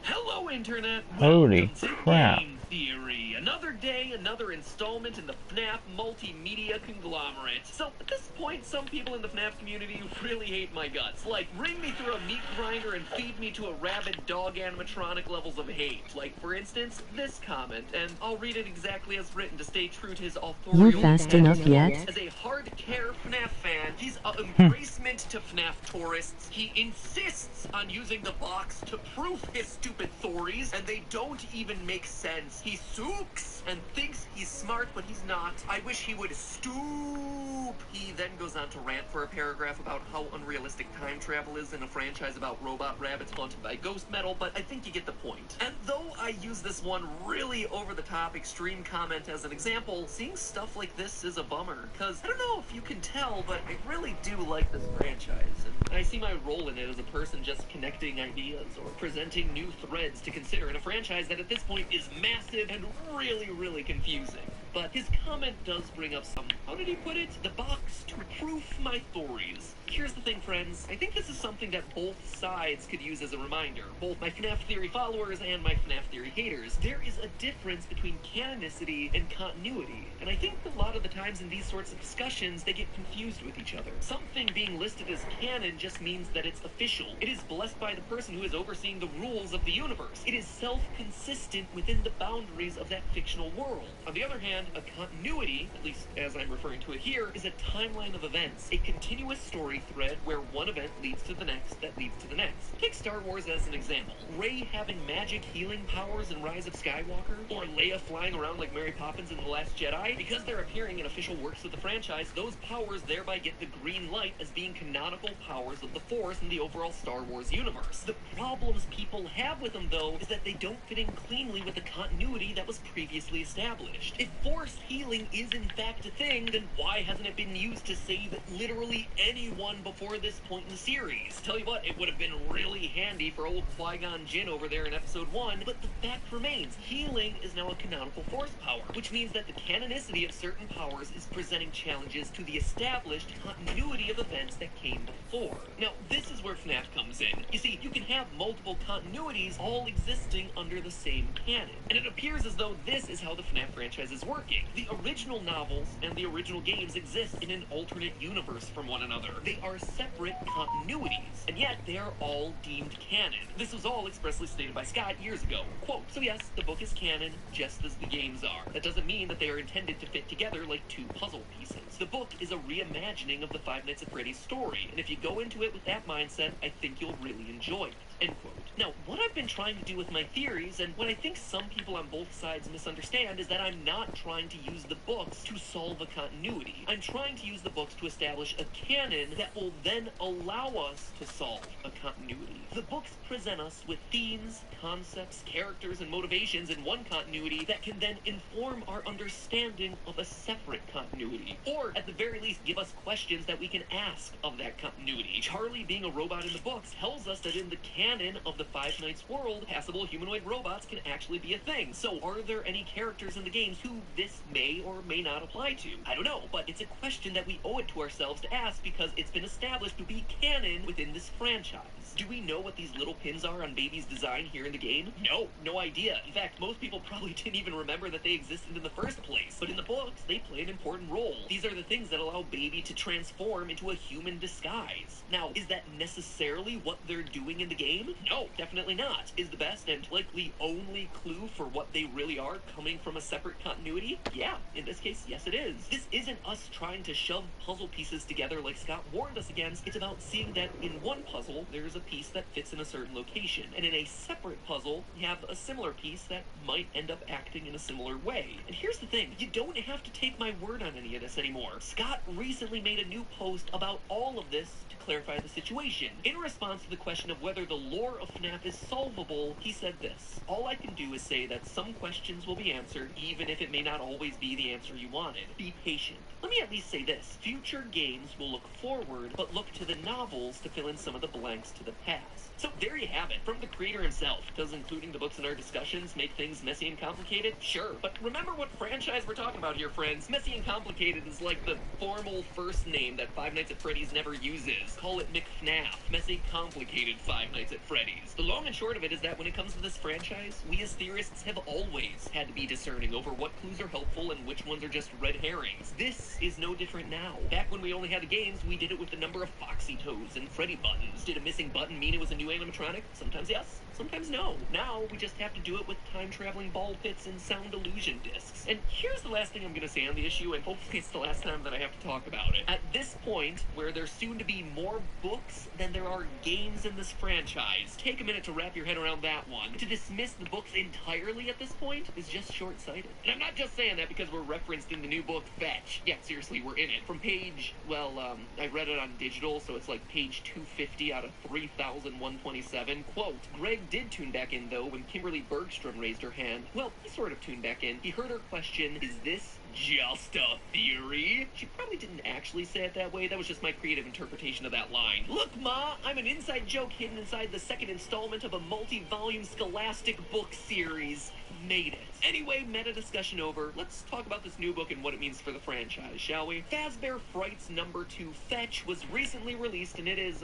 Hello, Internet. Holy Welcome to crap. Game Theory. Another day, another installment in the FNAF multimedia conglomerate. So, at this point, some people in the FNAF community really hate my guts. Like, bring me through a meat grinder and feed me to a rabid dog animatronic levels of hate. Like, for instance, this comment, and I'll read it exactly as written to stay true to his authorial You fast enough yet? As a hard-care FNAF fan, he's a embracement to FNAF tourists. He insists on using the box to proof his stupid theories, and they don't even make sense. He sooks and thinks thinks he's smart, but he's not. I wish he would stoop. He then goes on to rant for a paragraph about how unrealistic time travel is in a franchise about robot rabbits haunted by ghost metal, but I think you get the point. And though I use this one really over-the-top extreme comment as an example, seeing stuff like this is a bummer, because I don't know if you can tell, but I really do like this franchise, and I see my role in it as a person just connecting ideas or presenting new threads to consider in a franchise that at this point is massive and really, really confusing. But his comment does bring up some, how did he put it? The box to proof my theories. Here's the thing, friends. I think this is something that both sides could use as a reminder. Both my FNAF Theory followers and my FNAF Theory haters. There is a difference between canonicity and continuity. And I think a lot of the times in these sorts of discussions, they get confused with each other. Something being listed as canon just means that it's official. It is blessed by the person who is overseeing the rules of the universe. It is self-consistent within the boundaries of that fictional world. On the other hand, a continuity, at least as I'm referring to it here, is a timeline of events. A continuous story thread where one event leads to the next that leads to the next. Take Star Wars as an example. Rey having magic healing powers in Rise of Skywalker, or Leia flying around like Mary Poppins in The Last Jedi. Because they're appearing in official works of the franchise, those powers thereby get the green light as being canonical powers of the Force in the overall Star Wars universe. The problems people have with them, though, is that they don't fit in cleanly with the continuity that was previously established. If Force healing is in fact a thing, then why hasn't it been used to save literally anyone before this point in the series? Tell you what, it would have been really handy for old Qui-Gon Jinn over there in episode 1, but the fact remains, healing is now a canonical Force power, which means that the canonicity of certain powers is presenting challenges to the established continuity of events that came before. Now, this is where FNAF comes in. You see, you can have multiple continuities all existing under the same canon, and it appears as though this is how the FNAF franchise is working. The original novels and the original games exist in an alternate universe from one another. They are separate continuities, and yet they are all deemed canon. This was all expressly stated by Scott years ago. Quote, so yes, the book is canon, just as the games are. That doesn't mean that they are intended to fit together like two puzzle pieces. The book is a reimagining of the Five Nights at Freddy's story, and if you go into it with that mindset, I think you'll really enjoy it. End quote. Now, what I've been trying to do with my theories, and what I think some people on both sides misunderstand, is that I'm not trying to use the books to solve a continuity. I'm trying to use the books to establish a canon that will then allow us to solve a continuity. The books present us with themes, concepts, characters, and motivations in one continuity that can then inform our understanding of a separate continuity, or at the very least give us questions that we can ask of that continuity. Charlie being a robot in the books tells us that in the canon of the Five Nights world, passable humanoid robots can actually be a thing. So are there any characters in the games who this may or may not apply to? I don't know, but it's a question that we owe it to ourselves to ask because it's been established to be canon within this franchise. Do we know what these little pins are on Baby's design here in the game? No idea. In fact, most people probably didn't even remember that they existed in the first place. But in the books, they play an important role. These are the things that allow Baby to transform into a human disguise. Now, is that necessarily what they're doing in the game? No, definitely not. Is the best and likely only clue for what they really are coming from a separate continuity? Yeah, in this case, yes it is. This isn't us trying to shove puzzle pieces together like Scott warned us against. It's about seeing that in one puzzle, there's a piece that fits in a certain location, and in a separate puzzle, you have a similar piece that might end up acting in a similar way. And here's the thing, you don't have to take my word on any of this anymore. Scott recently made a new post about all of this to clarify the situation. In response to the question of whether the lore of FNAF is solvable, he said this: all I can do is say that some questions will be answered, even if it may not always be the answer you wanted. Be patient. Let me at least say this: future games will look forward, but look to the novels to fill in some of the blanks to the past. So there you have it, from the creator himself. Does including the books in our discussions make things messy and complicated? Sure, but remember what franchise we're talking about here, friends. Messy and complicated is like the formal first name that Five Nights at Freddy's never uses. Call it McFNAF. Messy, complicated Five Nights at Freddy's. The long and short of it is that when it comes to this franchise, we as theorists have always had to be discerning over what clues are helpful and which ones are just red herrings. This is no different now. Back when we only had the games, we did it with the number of Foxy Toads and Freddy buttons. Did a missing button mean it was a new animatronic? Sometimes yes, sometimes no. Now we just have to do it with time-traveling ball pits and sound illusion discs. And here's the last thing I'm going to say on the issue, and hopefully it's the last time that I have to talk about it. At this point, where there's soon to be more books than there are games in this franchise, take a minute to wrap your head around that one. To dismiss the books entirely at this point is just short-sighted. And I'm not just just saying that because we're referenced in the new book, Fetch. Yeah, seriously, we're in it. From page, I read it on digital, so it's like page 250 out of 3,127. Quote, Greg did tune back in, though, when Kimberly Bergstrom raised her hand. Well, he sort of tuned back in. He heard her question, is this just a theory? She probably didn't actually say it that way. That was just my creative interpretation of that line. Look, Ma, I'm an inside joke hidden inside the second installment of a multi-volume scholastic book series. Made it. Anyway, meta discussion over. Let's talk about this new book and what it means for the franchise, shall we? Fazbear Frights #2 Fetch was recently released, and it is,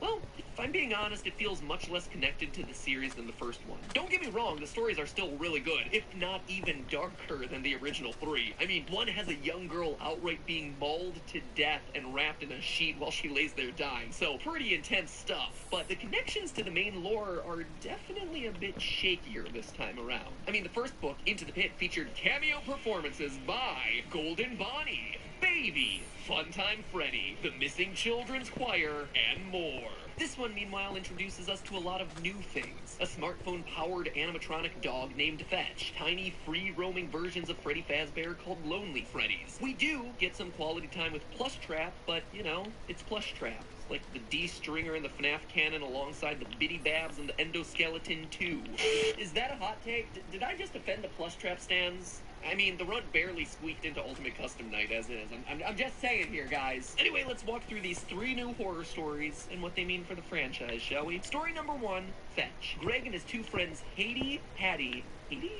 well, if I'm being honest, it feels much less connected to the series than the first one. Don't get me wrong, the stories are still really good, if not even darker than the original 3. I mean, one has a young girl outright being mauled to death and wrapped in a sheet while she lays there dying, so pretty intense stuff. But the connections to the main lore are definitely a bit shakier this time around. I mean, the first book, Into the Pit, featured cameo performances by Golden Bonnie, Baby, Funtime Freddy, the Missing Children's Choir, and more. This one, meanwhile, introduces us to a lot of new things. A smartphone-powered animatronic dog named Fetch. Tiny, free-roaming versions of Freddy Fazbear called Lonely Freddies. We do get some quality time with Plushtrap, but, you know, it's Plushtrap. Like the D-Stringer in the FNAF canon alongside the Bitty Babs and the Endoskeleton 2. Is that a hot take? Did I just offend the Plushtrap stands? I mean, the runt barely squeaked into Ultimate Custom Night as is. I'm just saying here, guys. Anyway, let's walk through these 3 new horror stories and what they mean for the franchise, shall we? Story number 1, Fetch. Greg and his 2 friends, Hattie,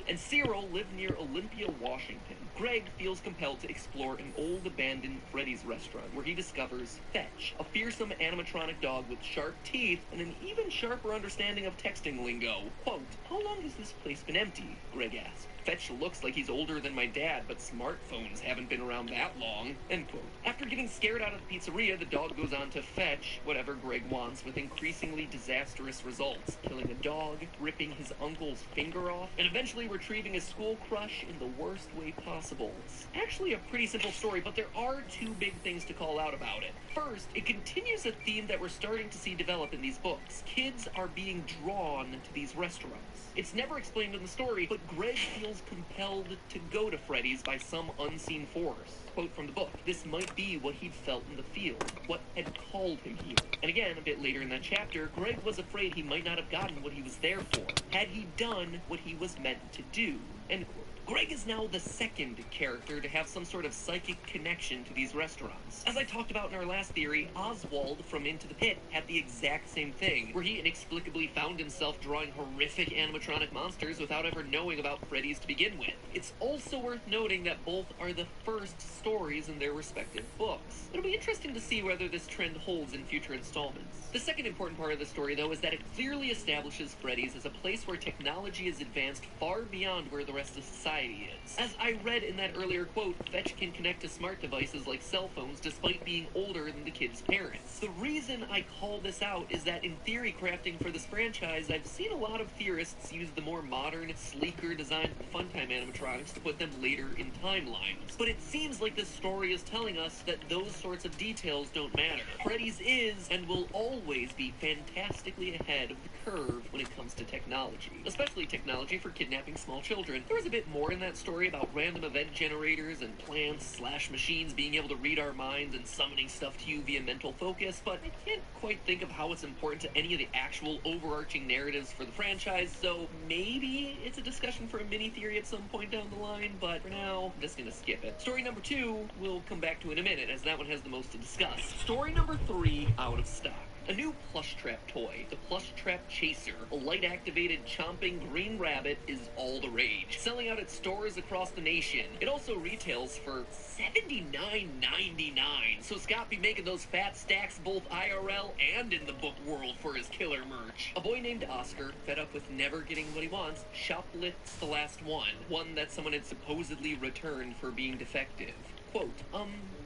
and Cyril live near Olympia, Washington. Greg feels compelled to explore an old abandoned Freddy's restaurant where he discovers Fetch, a fearsome animatronic dog with sharp teeth and an even sharper understanding of texting lingo. Quote, how long has this place been empty? Greg asks. Fetch looks like he's older than my dad, but smartphones haven't been around that long. End quote. After getting scared out of the pizzeria, the dog goes on to fetch whatever Greg wants with increasingly disastrous results. Killing a dog, ripping his uncle's finger off, and eventually retrieving his school crush in the worst way possible. It's actually a pretty simple story, but there are 2 big things to call out about it. First, it continues a theme that we're starting to see develop in these books. Kids are being drawn to these restaurants. It's never explained in the story, but Greg feels compelled to go to Freddy's by some unseen force. Quote from the book, this might be what he'd felt in the field, what had called him here. And again, a bit later in that chapter, Greg was afraid he might not have gotten what he was there for, had he done what he was meant to do. End quote. Greg is now the second character to have some sort of psychic connection to these restaurants. As I talked about in our last theory, Oswald from Into the Pit had the exact same thing, where he inexplicably found himself drawing horrific animatronic monsters without ever knowing about Freddy's to begin with. It's also worth noting that both are the first stories in their respective books. It'll be interesting to see whether this trend holds in future installments. The second important part of the story, though, is that it clearly establishes Freddy's as a place where technology is advanced far beyond where the rest of society is. As I read in that earlier quote, Fetch can connect to smart devices like cell phones despite being older than the kid's parents. The reason I call this out is that in theory crafting for this franchise, I've seen a lot of theorists use the more modern, sleeker designed Funtime animatronics to put them later in timelines. But it seems like this story is telling us that those sorts of details don't matter. Freddy's is and will always be fantastically ahead of the curve when it comes to technology, especially technology for kidnapping small children. There was a bit more in that story about random event generators and plants/machines being able to read our minds and summoning stuff to you via mental focus, but I can't quite think of how it's important to any of the actual overarching narratives for the franchise, so maybe it's a discussion for a mini-theory at some point down the line, but for now, I'm just gonna skip it. Story number 2, we'll come back to in a minute, as that one has the most to discuss. Story number 3, out of stock. A new Plushtrap toy, the Plushtrap Chaser, a light-activated chomping green rabbit, is all the rage, selling out at stores across the nation. It also retails for $79.99, so Scott be making those fat stacks both IRL and in the book world for his killer merch. A boy named Oscar, fed up with never getting what he wants, shoplifts the last one that someone had supposedly returned for being defective. Quote,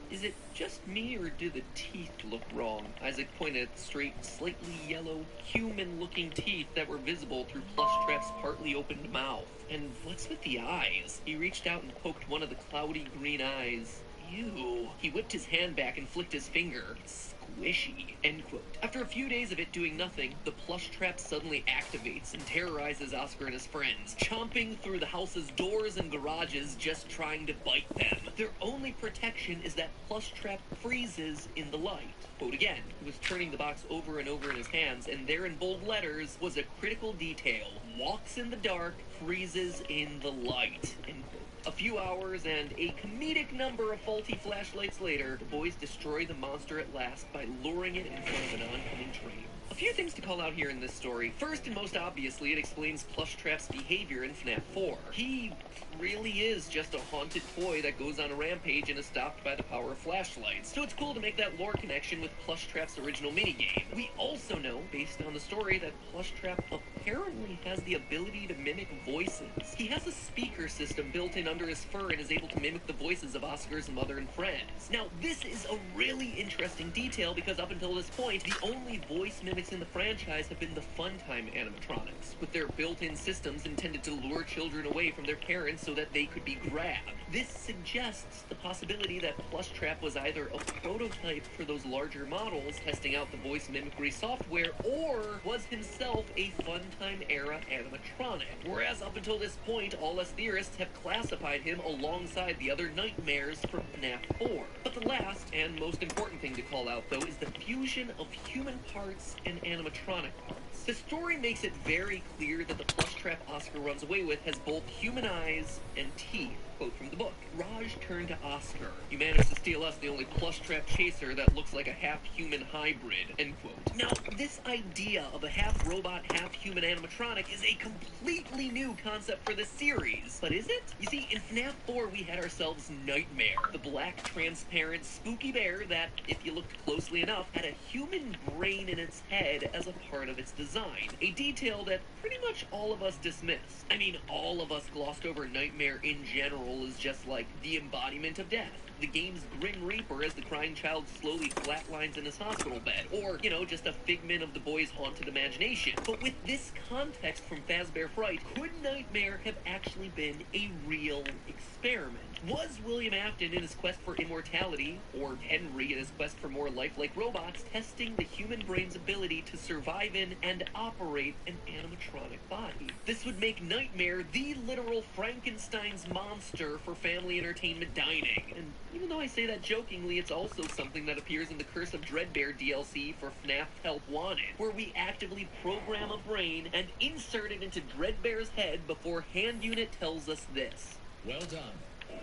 is it just me, or do the teeth look wrong? Isaac pointed at the straight, slightly yellow, human-looking teeth that were visible through Plushtrap's partly opened mouth. And what's with the eyes? He reached out and poked one of the cloudy green eyes. Ew. He whipped his hand back and flicked his finger. It's squishy. End quote. After a few days of it doing nothing, the plush trap suddenly activates and terrorizes Oscar and his friends, chomping through the house's doors and garages just trying to bite them. Their only protection is that plush trap freezes in the light. Quote again, he was turning the box over and over in his hands, and there in bold letters was a critical detail. Walks in the dark, freezes in the light. End quote. A few hours and a comedic number of faulty flashlights later, the boys destroy the monster at last by luring it in front of an oncoming train. A few things to call out here in this story. First and most obviously, it explains Plush Trap's behavior in FNAF 4. He really is just a haunted toy that goes on a rampage and is stopped by the power of flashlights. So it's cool to make that lore connection with Plush Trap's original minigame. We also know, based on the story, that Plush Trap apparently has the ability to mimic voices. He has a speaker system built in under his fur and is able to mimic the voices of Oscar's mother and friends. Now, this is a really interesting detail because up until this point, the only voice mimics in the franchise have been the Funtime animatronics, with their built-in systems intended to lure children away from their parents so that they could be grabbed. This suggests the possibility that Plush Trap was either a prototype for those larger models testing out the voice mimicry software, or was himself a Funtime-era animatronic. Whereas up until this point, all us theorists have classified him alongside the other nightmares from FNAF 4. But the last and most important thing to call out, though, is the fusion of human parts and animatronic parts. The story makes it very clear that the Plush Trap Oscar runs away with has both human eyes and teeth. Quote from the book. Raj turned to Oscar. You managed to steal us the only Plush Trap chaser that looks like a half-human hybrid. End quote. Now, this idea of a half-robot, half-human animatronic is a completely new concept for this series. But is it? You see, in FNAF 4, we had ourselves Nightmare, the black, transparent, spooky bear that, if you looked closely enough, had a human brain in its head as a part of its design. A detail that pretty much all of us dismissed. I mean, all of us glossed over Nightmare in general is just like the embodiment of death. The game's Grim Reaper as the crying child slowly flatlines in his hospital bed, or, you know, just a figment of the boy's haunted imagination. But with this context from Fazbear Fright, could Nightmare have actually been a real experiment? Was William Afton in his quest for immortality, or Henry in his quest for more lifelike robots, testing the human brain's ability to survive in and operate an animatronic body? This would make Nightmare the literal Frankenstein's monster for family entertainment dining. And even though I say that jokingly, it's also something that appears in the Curse of Dreadbear DLC for FNAF Help Wanted, where we actively program a brain and insert it into Dreadbear's head before Hand Unit tells us this. Well done.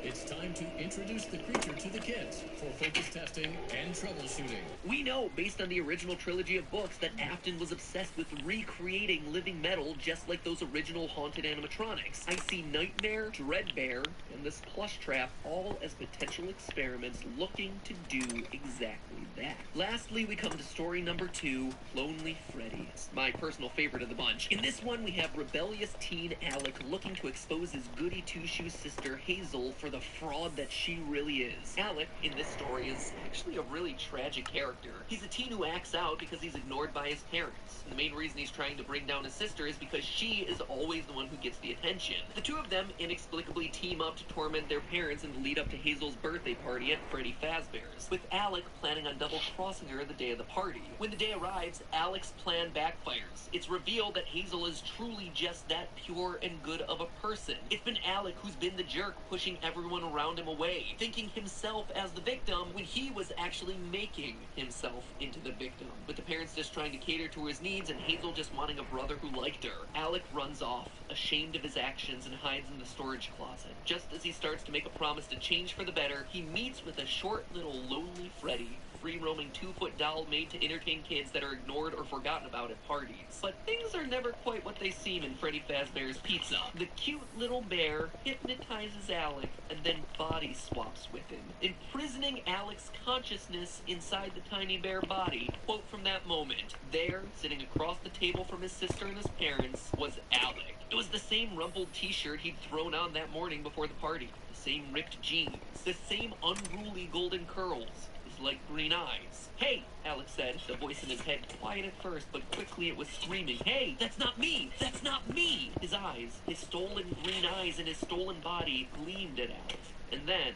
It's time to introduce the creature to the kids for focus testing and troubleshooting. We know, based on the original trilogy of books, that Afton was obsessed with recreating living metal just like those original haunted animatronics. I see Nightmare, Dreadbear, and this Plush Trap all as potential experiments looking to do exactly that. Lastly, we come to story number 2, Lonely Freddy. My personal favorite of the bunch. In this one, we have rebellious teen Alec looking to expose his goody two-shoes sister Hazel for the fraud that she really is. Alec, in this story, is actually a really tragic character. He's a teen who acts out because he's ignored by his parents. And the main reason he's trying to bring down his sister is because she is always the one who gets the attention. The two of them inexplicably team up to torment their parents in the lead up to Hazel's birthday party at Freddy Fazbear's, with Alec planning on double-crossing her the day of the party. When the day arrives, Alec's plan backfires. It's revealed that Hazel is truly just that pure and good of a person. It's been Alec who's been the jerk, pushing everyone around him away, thinking himself as the victim when he was actually making himself into the victim. With the parents just trying to cater to his needs and Hazel just wanting a brother who liked her, Alec runs off, ashamed of his actions, and hides in the storage closet. Just as he starts to make a promise to change for the better, he meets with a short little lonely Freddy, free-roaming 2-foot doll made to entertain kids that are ignored or forgotten about at parties. But things are never quite what they seem in Freddy Fazbear's Pizza. The cute little bear hypnotizes Alec and then body swaps with him, imprisoning Alec's consciousness inside the tiny bear body. Quote from that moment, there, sitting across the table from his sister and his parents, was Alec. It was the same rumpled t-shirt he'd thrown on that morning before the party, the same ripped jeans, the same unruly golden curls, like green eyes. Hey, Alex said, the voice in his head quiet at first, but quickly it was screaming, hey, that's not me! That's not me! His eyes, his stolen green eyes and his stolen body gleamed at Alex. And then,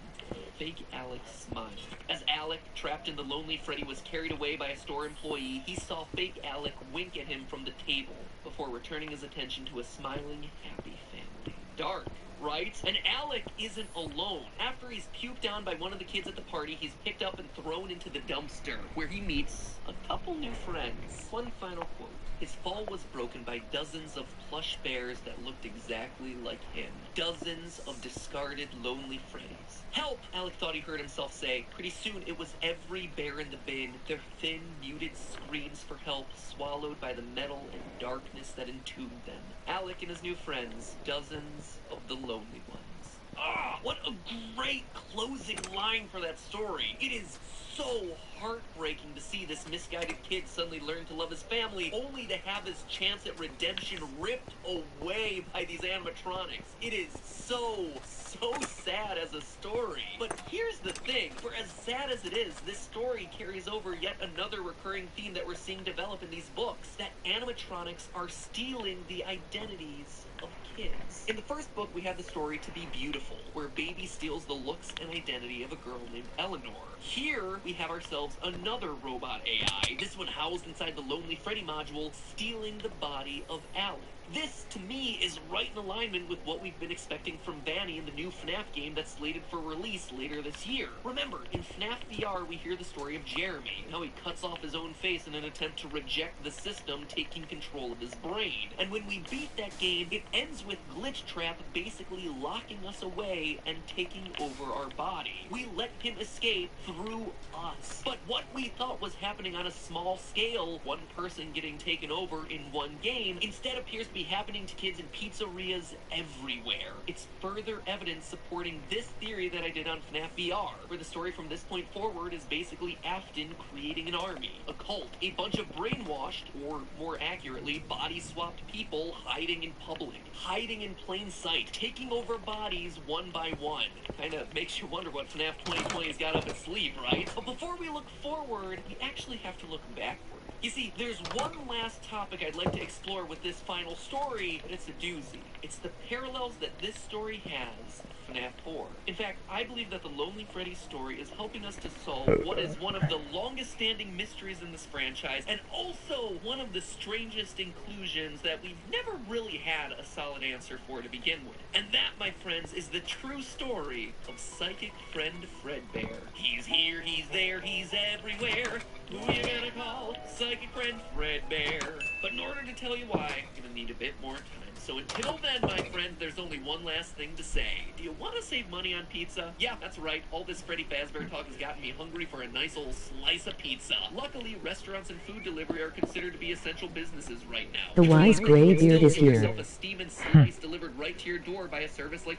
fake Alec smile. As Alec, trapped in the Lonely Freddy, was carried away by a store employee, he saw fake Alec wink at him from the table before returning his attention to a smiling, happy family. Dark, right? And Alec isn't alone. After he's puked on by one of the kids at the party, he's picked up and thrown into the dumpster, where he meets a couple new friends. One final quote. His fall was broken by dozens of plush bears that looked exactly like him. Dozens of discarded Lonely Freddys. Help! Alec thought he heard himself say. Pretty soon it was every bear in the bin, their thin, muted screams for help swallowed by the metal and darkness that entombed them. Alec and his new friends, dozens of the lonely ones. Ah, what a great closing line for that story. It is so heartbreaking to see this misguided kid suddenly learn to love his family, only to have his chance at redemption ripped away by these animatronics. It is so sad as a story. But here's the thing, for as sad as it is, this story carries over yet another recurring theme that we're seeing develop in these books, that animatronics are stealing the identities of kids. In the first book, we have the story To Be Beautiful, where Baby steals the looks and identity of a girl named Eleanor. Here, we have ourselves another robot AI, this one housed inside the Lonely Freddy module, stealing the body of Alec. This, to me, is right in alignment with what we've been expecting from Vanny in the new FNAF game that's slated for release later this year. Remember, in FNAF VR, we hear the story of Jeremy, how he cuts off his own face in an attempt to reject the system taking control of his brain. And when we beat that game, it ends with Glitchtrap basically locking us away and taking over our body. We let him escape through us. But what we thought was happening on a small scale, one person getting taken over in one game, instead appears to be happening to kids in pizzerias everywhere. It's further evidence supporting this theory that I did on FNAF VR, where the story from this point forward is basically Afton creating an army, a cult, a bunch of brainwashed, or more accurately, body-swapped people hiding in public, hiding in plain sight, taking over bodies one by one. Kinda makes you wonder what FNAF 2020's got up its sleeve, right? But before we look forward, we actually have to look backward. You see, there's one last topic I'd like to explore with this final story, but it's a doozy. It's the parallels that this story has with FNAF 4. In fact, I believe that the Lonely Freddy story is helping us to solve what is one of the longest-standing mysteries in this franchise, and also one of the strangest inclusions that we've never really had a solid answer for to begin with. And that, my friends, is the true story of Psychic Friend Fredbear. He's here, he's there, he's everywhere. Who you gonna call? Psychic Friend Fredbear. But in order to tell you why, I'm gonna need a bit more time. So until then, my friends, there's only one last thing to say. Do you want to save money on pizza? Yeah, that's right. All this Freddy Fazbear talk has gotten me hungry for a nice old slice of pizza. Luckily, restaurants and food delivery are considered to be essential businesses right now. The wise graybeard is here. Yourself a steam and slice delivered right to your door by a service like...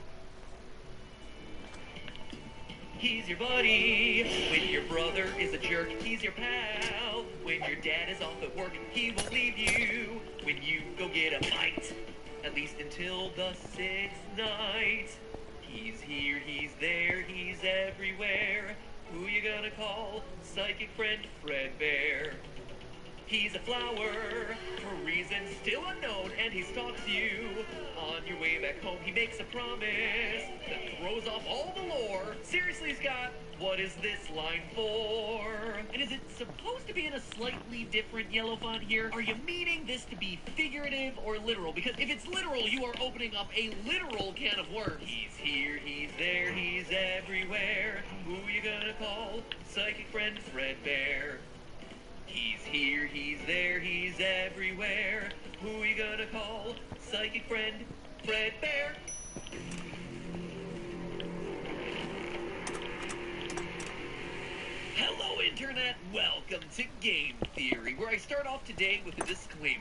He's your buddy. When your brother is a jerk, he's your pal. When your dad is off at work, he will leave you when you go get a bite. At least until the 6th night. He's here, he's there, he's everywhere. Who you gonna call? Psychic Friend Fredbear. He's a flower, for reasons still unknown, and he stalks you. On your way back home, he makes a promise that throws off all the lore. Seriously, Scott, what is this line for? And is it supposed to be in a slightly different yellow font here? Are you meaning this to be figurative or literal? Because if it's literal, you are opening up a literal can of worms. He's here, he's there, he's everywhere. Who you gonna call? Psychic Friend Fredbear. He's here, he's there, he's everywhere. Who you gonna call? Psychic Friend Fredbear. Hello, Internet. Welcome to Game Theory, where I start off today with a disclaimer.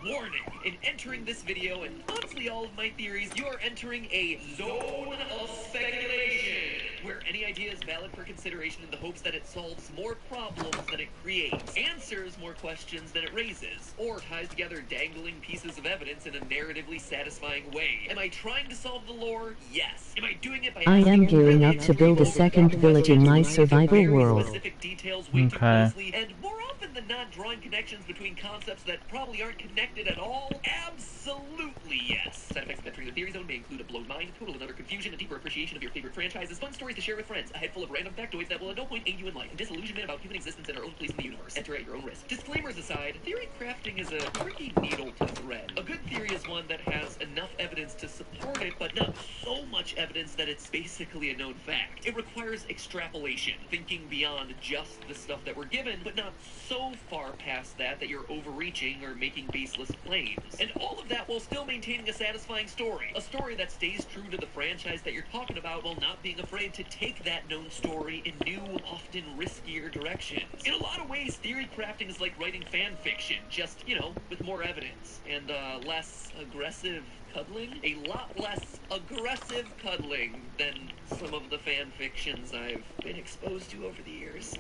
Warning, in entering this video, and honestly all of my theories, you are entering a zone of speculation, where any idea is valid for consideration in the hopes that it solves more problems than it creates, answers more questions than it raises, or ties together dangling pieces of evidence in a narratively satisfying way. Am I trying to solve the lore? Yes. Am I doing it by I am gearing up to build a second village in my survival world. Specific details way too closely, and more often than not drawing connections between concepts that probably aren't connected at all? Absolutely yes. Side effects of entering the theory zone may include a blown mind, total and utter confusion, a deeper appreciation of your favorite franchises, fun stories to share with friends, a head full of random factoids that will at no point aid you in life, and disillusionment about human existence and our own place in the universe. Enter at your own risk. Disclaimers aside, theory crafting is a tricky needle to thread. A good theory is one that has enough evidence to support it, but not so much evidence that it's basically a known fact. It requires extrapolation, thinking beyond just the stuff that we're given, but not so far past that you're overreaching or making baseless claims. And all of that while still maintaining a satisfying story. A story that stays true to the franchise that you're talking about while not being afraid to take that known story in new, often riskier directions. In a lot of ways, theory crafting is like writing fan fiction, just, you know, with more evidence and less aggressive cuddling. A lot less aggressive cuddling than some of the fan fictions I've been exposed to over the years.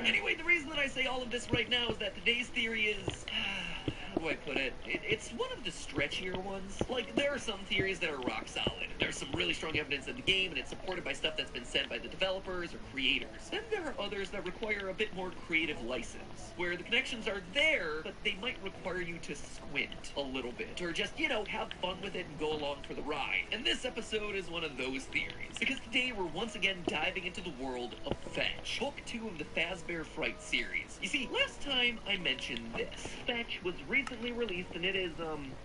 Anyway, the reason that I say all of this right now is that today's theory is... how do I put it? It's one of the stretchier ones. Like, there are some theories that are rock solid. There's some really strong evidence in the game, and it's supported by stuff that's been said by the developers or creators. Then there are others that require a bit more creative license, where the connections are there, but they might require you to squint a little bit, or just, you know, have fun with it and go along for the ride. And this episode is one of those theories, because today we're once again diving into the world of Fetch, Book 2 of the Fazbear Fright series. You see, last time I mentioned this, Fetch was recently released, and it is,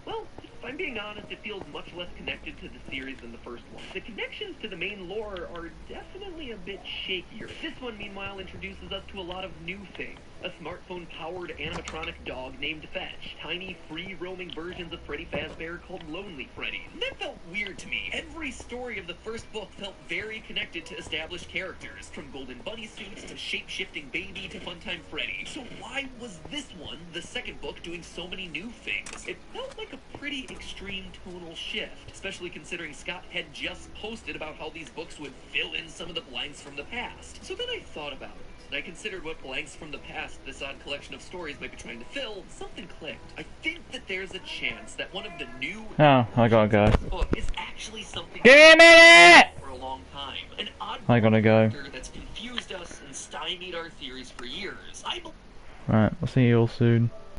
well, if I'm being honest, it feels much less connected to the series than the first one. The connections to the main lore are definitely a bit shakier. This one, meanwhile, introduces us to a lot of new things. A smartphone-powered animatronic dog named Fetch. Tiny, free-roaming versions of Freddy Fazbear called Lonely Freddy. And that felt weird to me. Every story of the first book felt very connected to established characters, from Golden Bunny suits to shape-shifting baby to Funtime Freddy. So why was this one, the second book, doing so many new things? It felt like a pretty extreme tonal shift, especially considering Scott had just posted about how these books would fill in some of the blanks from the past. So then I thought about it. And I considered what blanks from the past this odd collection of stories might be trying to fill. Something clicked. I think that there's a chance that one of the new I gotta go. book is actually something Give me a minute! for a long time. An odd I gotta go. character that's confused us and stymied our theories for years. Right, I'll see you all soon.